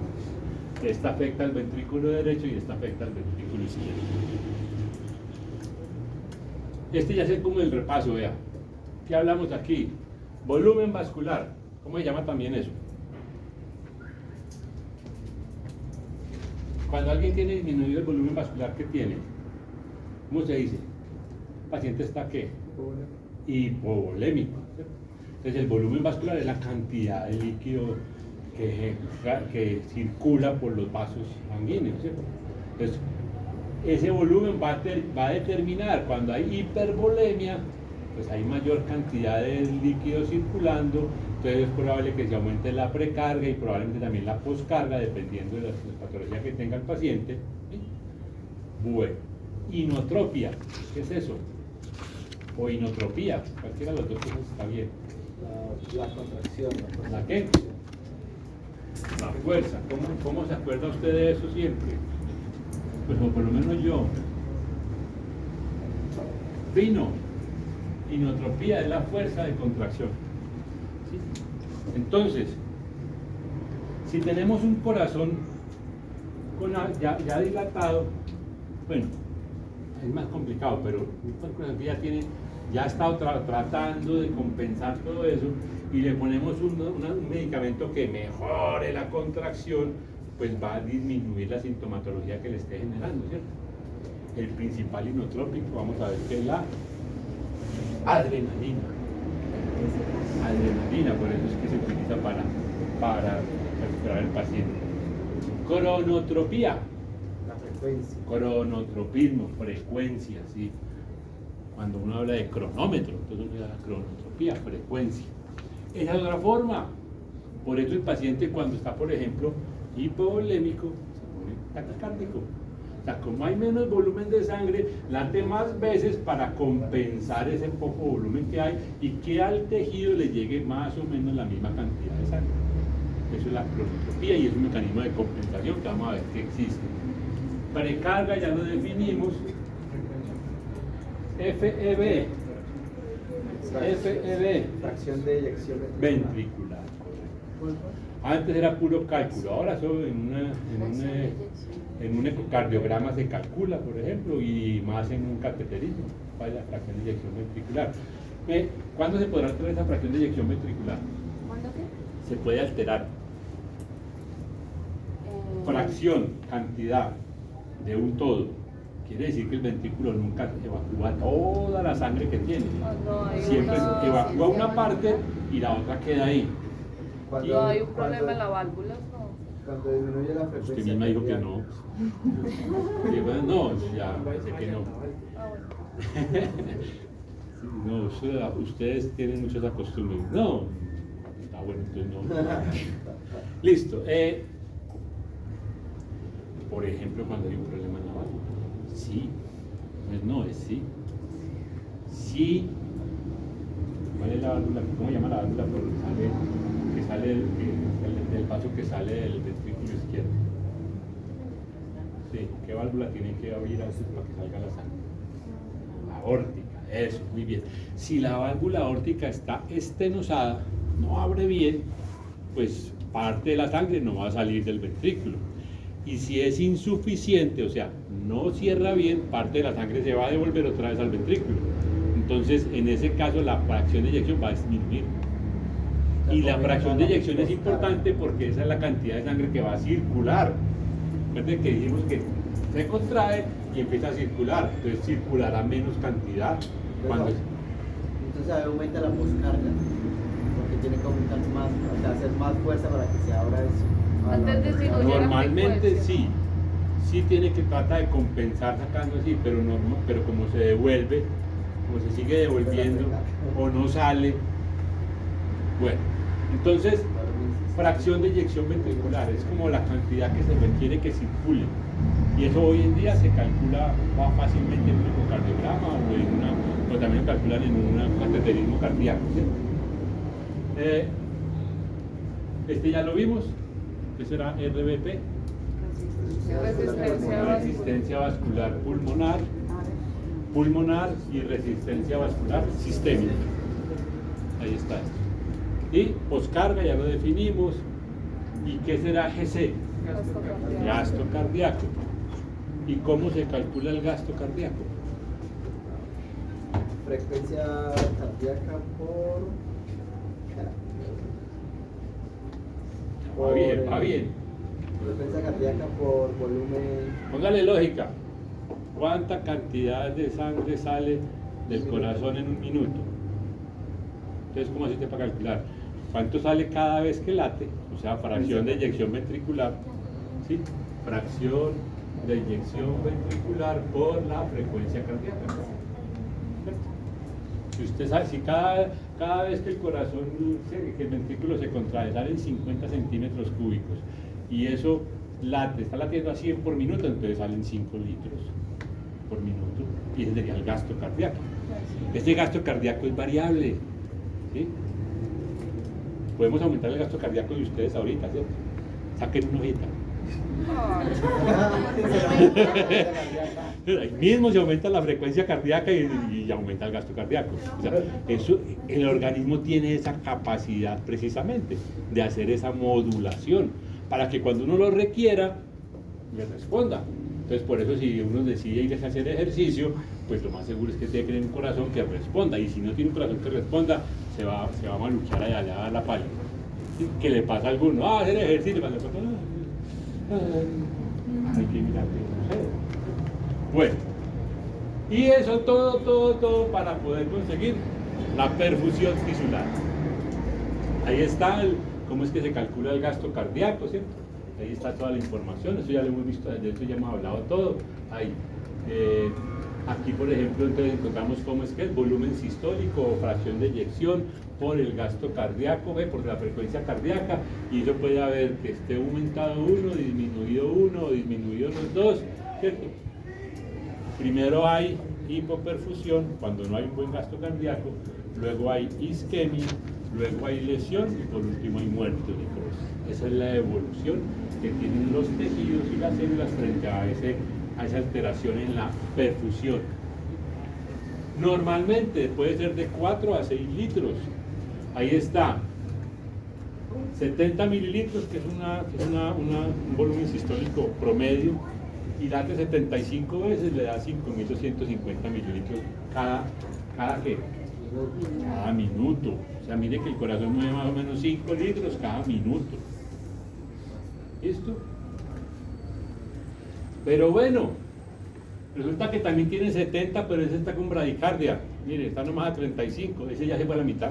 Esta afecta al ventrículo derecho y esta afecta al ventrículo izquierdo. Este ya es como el repaso, vea. ¿Qué hablamos aquí? Volumen vascular. ¿Cómo se llama también eso? Cuando alguien tiene disminuido el volumen vascular, ¿qué tiene? ¿Cómo se dice? El paciente está, ¿qué? Hipovolémico. ¿Cierto? Entonces el volumen vascular es la cantidad de líquido que circula por los vasos sanguíneos, ¿cierto? Entonces ese volumen va a determinar, cuando hay hipervolemia, pues hay mayor cantidad de líquido circulando, entonces es probable que se aumente la precarga y probablemente también la poscarga, dependiendo de la patología que tenga el paciente. ¿Sí? Bueno, inotropia, ¿qué es eso? O inotropía, cualquiera de las dos cosas está bien. La contracción. ¿La qué? La fuerza. ¿Cómo se acuerda usted de eso siempre? Pues o por lo menos yo. Fino. Inotropía es la fuerza de contracción. ¿Sí? Entonces, si tenemos un corazón ya dilatado, bueno, es más complicado, pero un corazón que ya ha estado tratando de compensar todo eso, y le ponemos un medicamento que mejore la contracción, pues va a disminuir la sintomatología que le esté generando, ¿cierto? El principal inotrópico, vamos a ver qué es la adrenalina. Adrenalina, por eso es que se utiliza para recuperar al paciente. Cronotropía. La frecuencia. Cronotropismo, frecuencia, ¿sí? Cuando uno habla de cronómetro, entonces uno habla de cronotropía, frecuencia. Esa es otra forma. Por eso el paciente, cuando está, por ejemplo, hipovolémico, se pone taquicárdico. O sea, como hay menos volumen de sangre, late más veces para compensar ese poco volumen que hay y que al tejido le llegue más o menos la misma cantidad de sangre. Eso es la cronotropía y es un mecanismo de compensación que vamos a ver que existe. Precarga ya lo definimos. FEB. FEB. Fracción de eyección Ventricular. Antes era puro cálculo, ahora solo en un ecocardiograma se calcula, por ejemplo, y más en un cateterismo, para la fracción de eyección ventricular. ¿Cuándo se podrá alterar esa fracción de eyección ventricular? ¿Cuándo qué? Se puede alterar. Fracción, cantidad de un todo. Quiere decir que el ventrículo nunca evacúa toda la sangre que tiene. No hay Siempre una- evacúa una parte y la otra queda ahí. No hay un problema en la válvula, no. Cuando disminuye la frecuencia. Usted misma dijo que cardíaca. no. Sí, bueno, no, ya parece que no. Ah, bueno. No, ustedes tienen mucho esa costumbre. No, está bueno, entonces no. Listo. Por ejemplo, cuando hay un problema en la válvula. Sí. Pues no, es sí. Sí. ¿Cuál es la válvula? ¿Cómo se llama la válvula? Que sale del vaso que sale del ventrículo izquierdo. Sí, ¿qué válvula tiene que abrir así para que salga la sangre? La aórtica, eso, muy bien. Si la válvula aórtica está estenosada, no abre bien, pues parte de la sangre no va a salir del ventrículo. Y si es insuficiente, o sea, no cierra bien, parte de la sangre se va a devolver otra vez al ventrículo. Entonces, en ese caso, la fracción de eyección va a disminuir. Y la fracción de eyección es importante porque esa es la cantidad de sangre que va a circular. Recuerden que dijimos que se contrae y empieza a circular, entonces circulará menos cantidad. Cuando... Entonces ahí aumenta la poscarga, porque tiene que aumentar más, o sea, hacer más fuerza para que se abra eso. Antes de disminuir la Normalmente frecuencia. sí tiene que tratar de compensar sacando así, pero como se devuelve, como se sigue devolviendo o no sale, bueno, entonces fracción de eyección ventricular es como la cantidad que se requiere que circule, y eso hoy en día se calcula fácilmente en un ecocardiograma o también lo calculan en un cateterismo cardíaco, ¿sí? Este ya lo vimos. ¿Qué será RBP? Resistencia vascular pulmonar y resistencia vascular sistémica. Ahí está. Y poscarga ya lo definimos. ¿Y qué será GC? Gasto cardíaco. ¿Y cómo se calcula el gasto cardíaco? Frecuencia cardíaca Va bien. Frecuencia cardíaca por volumen. Póngale lógica. ¿Cuánta cantidad de sangre sale del corazón en un minuto? Entonces, ¿cómo haciste para calcular? ¿Cuánto sale cada vez que late? O sea, fracción de eyección ventricular. ¿Sí? Fracción de eyección ventricular por la frecuencia cardíaca. ¿Cierto? Si usted sabe, si cada vez que el corazón, que el ventrículo se contrae, salen 50 centímetros cúbicos y eso late, está latiendo a 100 por minuto, entonces salen 5 litros por minuto y ese sería el gasto cardíaco. Este gasto cardíaco es variable, ¿sí? Podemos aumentar el gasto cardíaco de ustedes ahorita, ¿cierto? Saquen una hojita. Ahí mismo se aumenta la frecuencia cardíaca y aumenta el gasto cardíaco. O sea, el organismo tiene esa capacidad precisamente de hacer esa modulación para que cuando uno lo requiera, le responda. Entonces, por eso si uno decide ir a hacer ejercicio, pues lo más seguro es que tiene que tener un corazón que responda, y si no tiene un corazón que responda, se va a maluchar allá, le va a dar la pálida. ¿Qué le pasa a alguno? Hacer ejercicio, cuando hay que mirar qué sucede. Bueno, y eso todo para poder conseguir la perfusión tisular. Ahí está cómo es que se calcula el gasto cardíaco, ¿cierto? Ahí está toda la información, eso ya lo hemos visto, de eso ya hemos hablado todo. Ahí. Aquí, por ejemplo, entonces encontramos cómo es que el volumen sistólico o fracción de eyección por el gasto cardíaco, por la frecuencia cardíaca, y eso puede haber que esté aumentado uno, disminuido uno, o disminuido los dos, ¿cierto? Primero hay hipoperfusión, cuando no hay un buen gasto cardíaco, luego hay isquemia, luego hay lesión y por último hay muerte o necrosis. Esa es la evolución que tienen los tejidos y las células frente a ese a esa alteración en la perfusión. Normalmente puede ser de 4 a 6 litros. Ahí está. 70 mililitros, que es un volumen sistólico promedio, y date 75 veces, le da 5.250 mililitros cada minuto. O sea, mire que el corazón mueve más o menos 5 litros cada minuto. ¿Listo? Pero bueno, resulta que también tiene 70, pero ese está con bradicardia. Mire, está nomás a 35, ese ya se fue a la mitad.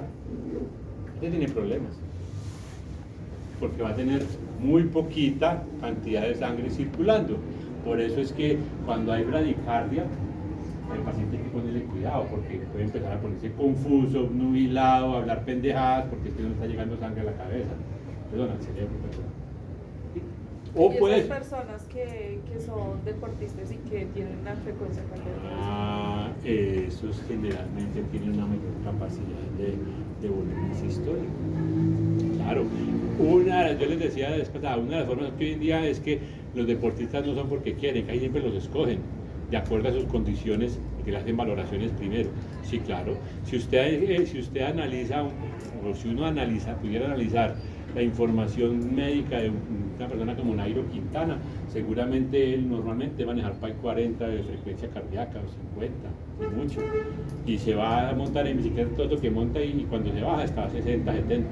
Ese tiene problemas, porque va a tener muy poquita cantidad de sangre circulando. Por eso es que cuando hay bradicardia, el paciente hay que ponerle cuidado, porque puede empezar a ponerse confuso, nubilado, hablar pendejadas, porque es que no está llegando sangre a la cabeza, perdón, al cerebro, perdón. O y puede... esas personas que son deportistas y que tienen una frecuencia cardíaca. Esos generalmente tienen una mayor capacidad de volumen sistólico. Claro, yo les decía después, una de las formas que hoy en día es que los deportistas no son porque quieren, que ahí siempre los escogen, de acuerdo a sus condiciones, porque le hacen valoraciones primero. Sí, claro, si usted analiza, o si uno pudiera analizar la información médica de una persona como Nairo Quintana, seguramente él normalmente va a manejar PAI 40 de frecuencia cardíaca o 50, y mucho, y se va a montar en bicicleta todo lo que monta y cuando se baja está a 60, 70.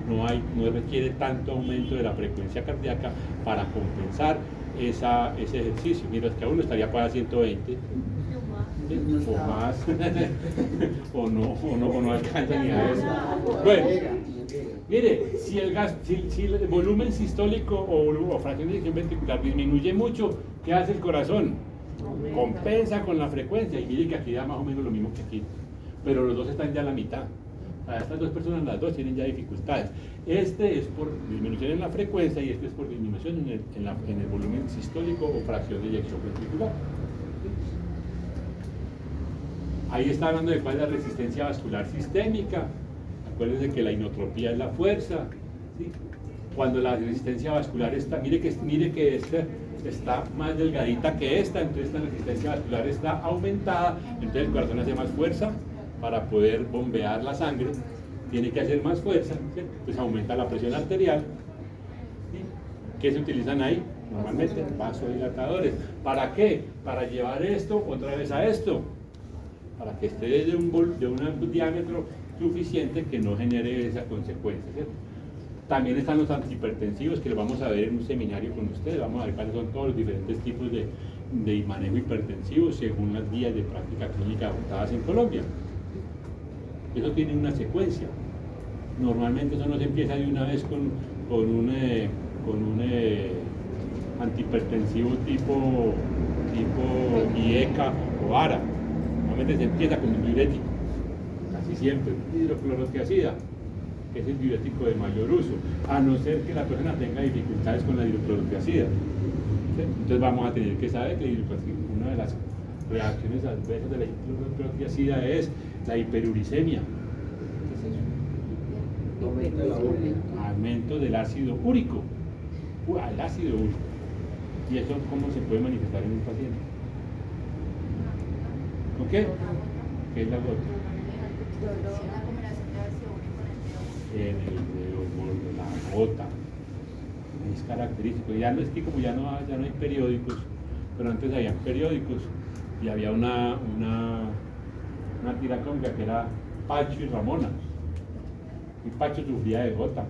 No requiere tanto aumento de la frecuencia cardíaca para compensar ese ejercicio, mientras que uno estaría para 120 o más o no alcanza ni a eso. Bueno, mire, si el volumen sistólico o fracción de eyección ventricular disminuye mucho, ¿qué hace el corazón? Compensa con la frecuencia, y mire que aquí da más o menos lo mismo que aquí, pero los dos están ya a la mitad. A estas dos personas, las dos tienen ya dificultades. Este es por disminución en la frecuencia y este es por disminución en el volumen sistólico o fracción de eyección ventricular. Ahí está hablando de cuál es la resistencia vascular sistémica. Acuérdense que la inotropía es la fuerza, ¿sí? Cuando la resistencia vascular está, mire que esta está más delgadita que esta, entonces esta resistencia vascular está aumentada, entonces el corazón hace más fuerza para poder bombear la sangre, tiene que hacer más fuerza, ¿sí? Pues aumenta la presión arterial. ¿Sí? ¿Qué se utilizan ahí? Normalmente vasodilatadores. ¿Para qué? Para llevar esto otra vez a esto, para que esté de un diámetro suficiente que no genere esa consecuencia, ¿cierto? También están los antihipertensivos, que los vamos a ver en un seminario con ustedes. Vamos a ver cuáles son todos los diferentes tipos de manejo hipertensivo según las guías de práctica clínica adoptadas en Colombia. Eso tiene una secuencia. Normalmente eso no se empieza de una vez con un antihipertensivo tipo IECA o ARA. Normalmente se empieza con un diurético, casi siempre, hidroclorotiazida, que es el diurético de mayor uso, a no ser que la persona tenga dificultades con la hidroclorotiazida. ¿Sí? Entonces vamos a tener que saber que una de las reacciones adversas de la hidroclorotiazida es la hiperuricemia. ¿Qué es eso? Aumento del ácido úrico, el ácido úrico. ¿Y eso cómo se puede manifestar en un paciente? ¿Con qué? ¿Qué es la gota? En el dedo gordo, la gota. Es característico. Ya no es que como ya no hay periódicos, pero antes había periódicos y había una tira cómica que era Pacho y Ramona. Y Pacho sufría de gota,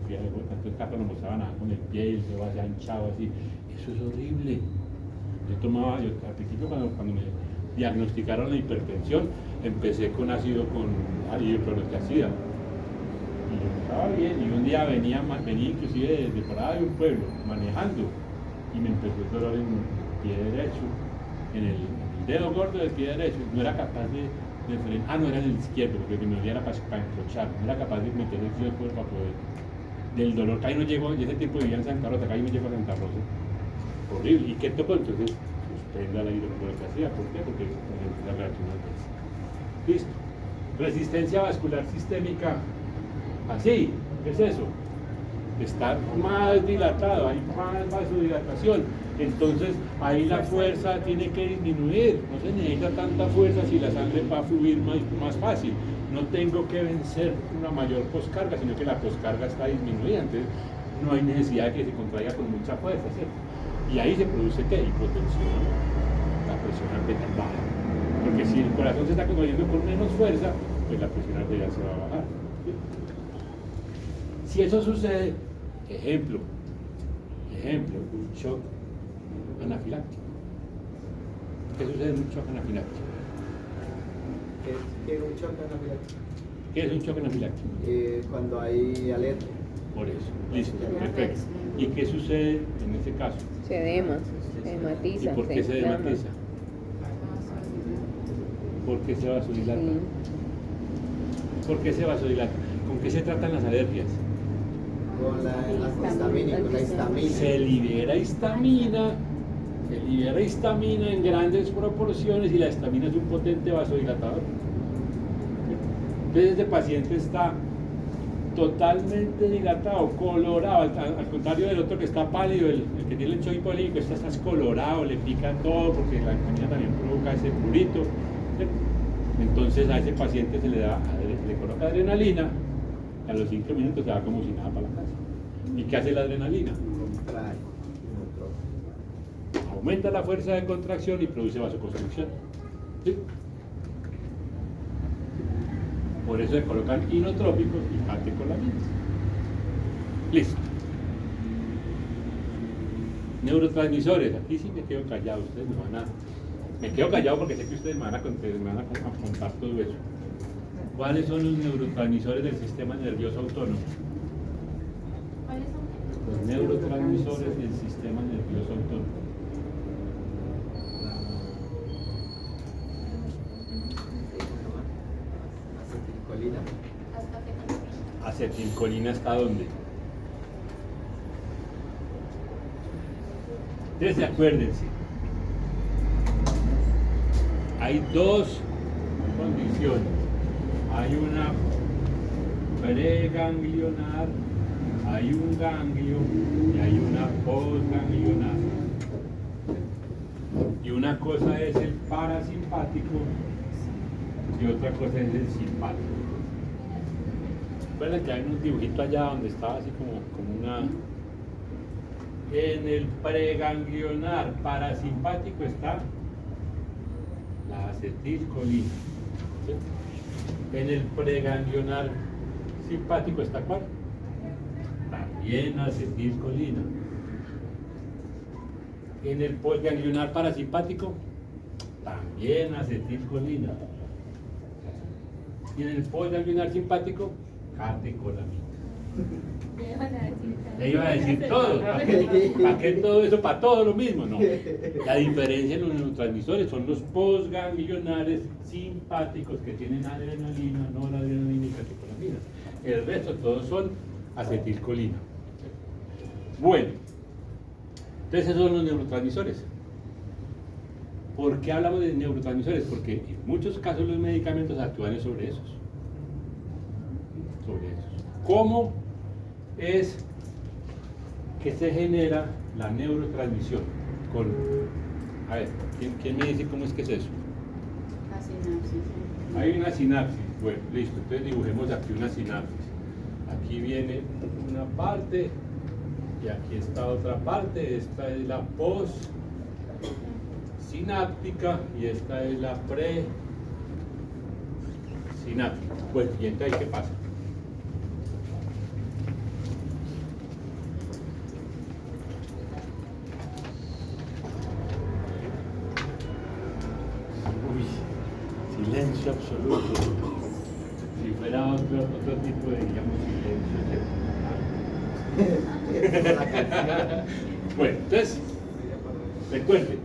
entonces Capa nos mostraba nada con el pie y el dedo así hinchado así. Eso es horrible. Yo al principio cuando me diagnosticaron la hipertensión, empecé con hidroclorotiazida. Y yo estaba bien, y un día venía inclusive de por allá de un pueblo, manejando, y me empezó el dolor en el pie derecho, en el dedo gordo del pie derecho. No era capaz de frenar, no era en el izquierdo, porque me dolía para encrochar, no era capaz de meter el cuerpo para poder. Del dolor, que ahí no llegó, y ese tiempo vivía en Santa Rosa, que ahí no llegó a Santa Rosa. Horrible. ¿Y qué tocó? Entonces, suspenda la hidroclorotiazida. ¿Por qué? Porque la reacción adversa. Listo. Resistencia vascular sistémica. Así, ¿qué es eso? Está más dilatado, hay más vasodilatación. Entonces ahí la fuerza tiene que disminuir, no se necesita tanta fuerza si la sangre va a fluir más fácil. No tengo que vencer una mayor poscarga, sino que la poscarga está disminuida, entonces no hay necesidad de que se contraiga con mucha fuerza, ¿cierto? Y ahí se produce ¿qué? Hipotensión, la presión arterial baja. Porque si el corazón se está contrayendo con menos fuerza, pues la presión arterial se va a bajar. ¿Sí? Si eso sucede, ejemplo, un shock anafiláctico. ¿Qué sucede en un shock anafiláctico? ¿Qué es un choque anafiláctico? ¿Qué es un shock anafiláctico? Cuando hay alerta. Por eso, listo, perfecto. ¿Y qué sucede en ese caso? Se edema, se ¿Y hematiza, por qué se inflama. dematiza? ¿Por qué se vasodilata? Sí. ¿Por qué se vasodilata? ¿Con qué se tratan las alergias? Con la histamina. Se libera histamina en grandes proporciones y la histamina es un potente vasodilatador. Entonces este paciente está totalmente dilatado, colorado, al contrario del otro que está pálido, el que tiene el shock hipolímico, está colorado, le pica todo porque la histamina también provoca ese prurito. Entonces a ese paciente se le coloca adrenalina y a los 5 minutos se va como si nada para la casa. ¿Y qué hace la adrenalina? Contrae. Aumenta la fuerza de contracción y produce vasoconstricción. ¿Sí? Por eso se colocan inotrópicos y catecolaminas. Listo. Neurotransmisores. Aquí sí me quedo callado. Ustedes me quedo callado porque sé que ustedes me van a contar todo eso. ¿Cuáles son los neurotransmisores del sistema nervioso autónomo? ¿Cuáles son? Los neurotransmisores del sistema nervioso autónomo. Acetilcolina. Acetilcolina ¿está dónde? Entonces acuérdense, hay dos condiciones. Hay una preganglionar, hay un ganglio y hay una postganglionar. Y una cosa es el parasimpático y otra cosa es el simpático. Recuerden que hay un dibujito allá donde estaba así como una... En el preganglionar parasimpático está la acetilcolina. ¿Sí? En el preganglionar simpático está ¿cuál? También acetilcolina. En el postganglionar parasimpático también acetilcolina. Y en el postganglionar simpático catecolamina. Le iba a decir todo. ¿Para qué todo eso? Para todo lo mismo, no. La diferencia en los neurotransmisores son los postganglionares simpáticos que tienen adrenalina, noradrenalina y catecolamina. El resto todos son acetilcolina. Bueno, entonces esos son los neurotransmisores. ¿Por qué hablamos de neurotransmisores? Porque en muchos casos los medicamentos actúan sobre esos. ¿Cómo es que se genera la neurotransmisión? A ver, ¿quién me dice cómo es que es eso? La sinapsis. Hay una sinapsis. Bueno, listo. Entonces dibujemos aquí una sinapsis. Aquí viene una parte y aquí está otra parte. Esta es la postsináptica y esta es la presináptica. Bueno, ¿y entonces qué pasa? Silencio absoluto. Si fuera otro tipo de, digamos, silencio. Bueno, entonces, recuerden,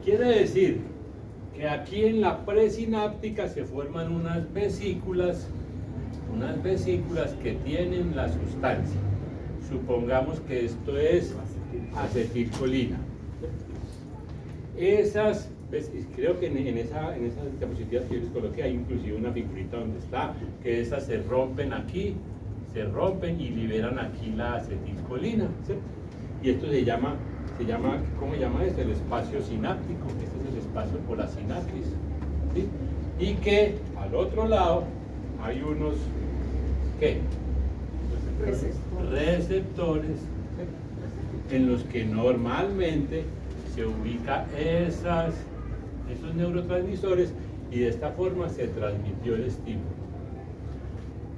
quiere decir que aquí en la presináptica se forman unas vesículas que tienen la sustancia. Supongamos que esto es acetilcolina. Esas, creo que en esas diapositivas que yo les coloqué hay inclusive una figurita donde está, que esas se rompen aquí, se rompen y liberan aquí la acetilcolina, ¿cierto? Y esto se llama se llama, ¿cómo se llama esto? El espacio sináptico. Este es el espacio por la sinapsis, ¿sí? Y que al otro lado hay unos, ¿qué? Receptores en los que normalmente se ubican esos neurotransmisores, y de esta forma se transmitió el estímulo.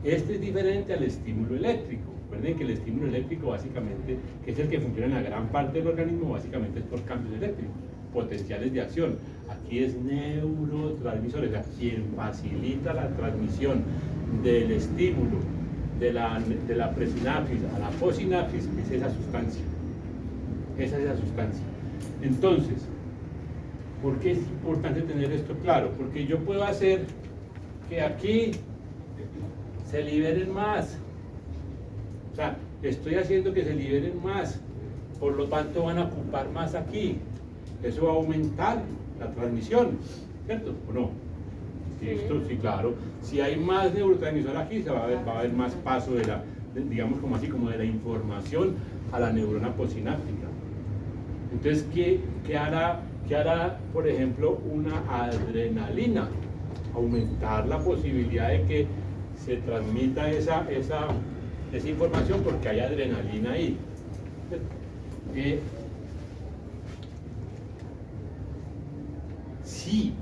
Este es diferente al estímulo eléctrico. Recuerden que el estímulo eléctrico básicamente, que es el que funciona en la gran parte del organismo, básicamente es por cambios eléctricos, potenciales de acción. Aquí es neurotransmisores, o sea, quien facilita la transmisión del estímulo de la presinapsis a la postsinapsis es esa sustancia. Esa es la sustancia. Entonces, ¿por qué es importante tener esto claro? Porque yo puedo hacer que aquí se liberen más. O sea, estoy haciendo que se liberen más. Por lo tanto, van a ocupar más aquí. Eso va a aumentar la transmisión, ¿cierto? ¿O no? ¿Listo? Sí, claro. Si hay más neurotransmisor aquí, va a haber más paso digamos como así, como de la información a la neurona postsináptica. Entonces, ¿qué hará, por ejemplo, una adrenalina? Aumentar la posibilidad de que se transmita esa información, porque hay adrenalina ahí. Si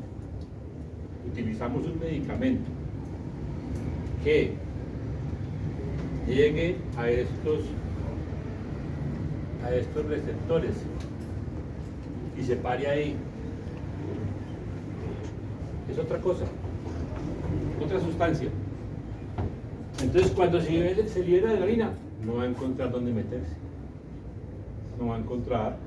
utilizamos un medicamento que llegue a estos receptores y se pare ahí, es otra cosa, otra sustancia. Entonces, cuando se libera adrenalina, no va a encontrar dónde meterse, no va a encontrar,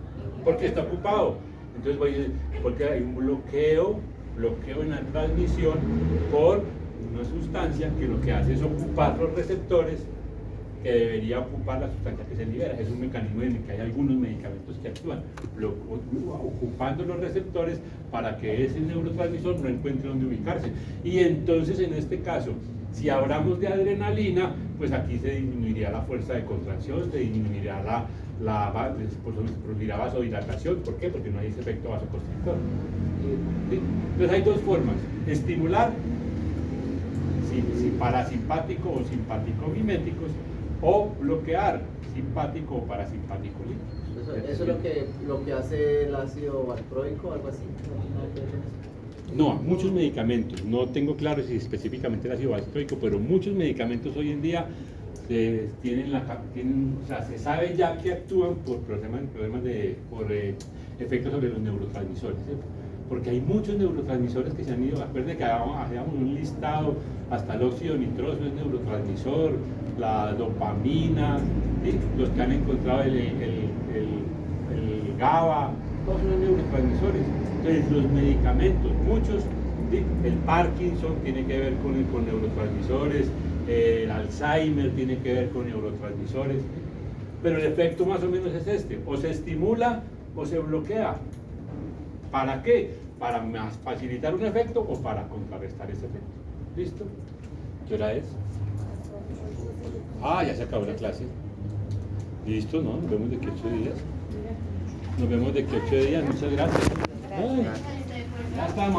porque está ocupado. Entonces, porque hay un bloqueo en la transmisión por una sustancia que lo que hace es ocupar los receptores que debería ocupar la sustancia que se libera. Es un mecanismo en el que hay algunos medicamentos que actúan ocupando los receptores para que ese neurotransmisor no encuentre dónde ubicarse. Y entonces, en este caso, si hablamos de adrenalina, pues aquí se disminuiría la fuerza de contracción, se disminuiría se producirá vasodilatación. ¿Por qué? Porque no hay ese efecto vasoconstrictor. ¿Sí? Entonces hay dos formas: estimular, parasimpático o simpático miméticos, o bloquear, simpático o parasimpático límbico. Eso es lo que hace el ácido valproico, algo así. No, muchos medicamentos, no tengo claro si específicamente el ácido valproico, pero muchos medicamentos hoy en día o sea, se sabe ya que actúan por efectos sobre los neurotransmisores, ¿sí? Porque hay muchos neurotransmisores que se han ido. Acuérdense que hacíamos un listado: hasta el óxido nitroso es neurotransmisor, la dopamina, ¿sí? Los que han encontrado el GABA, todos son neurotransmisores. Entonces, los medicamentos, muchos, ¿sí? El Parkinson tiene que ver con neurotransmisores, el Alzheimer tiene que ver con neurotransmisores, ¿sí? Pero el efecto más o menos es este: o se estimula o se bloquea. ¿Para qué? Para más facilitar un efecto o para contrarrestar ese efecto. ¿Listo? ¿Qué hora es? Ya se acabó la clase. Listo, ¿no? Nos vemos de aquí a 8 días. Nos vemos de aquí a 8 días. Muchas gracias. Ya estamos.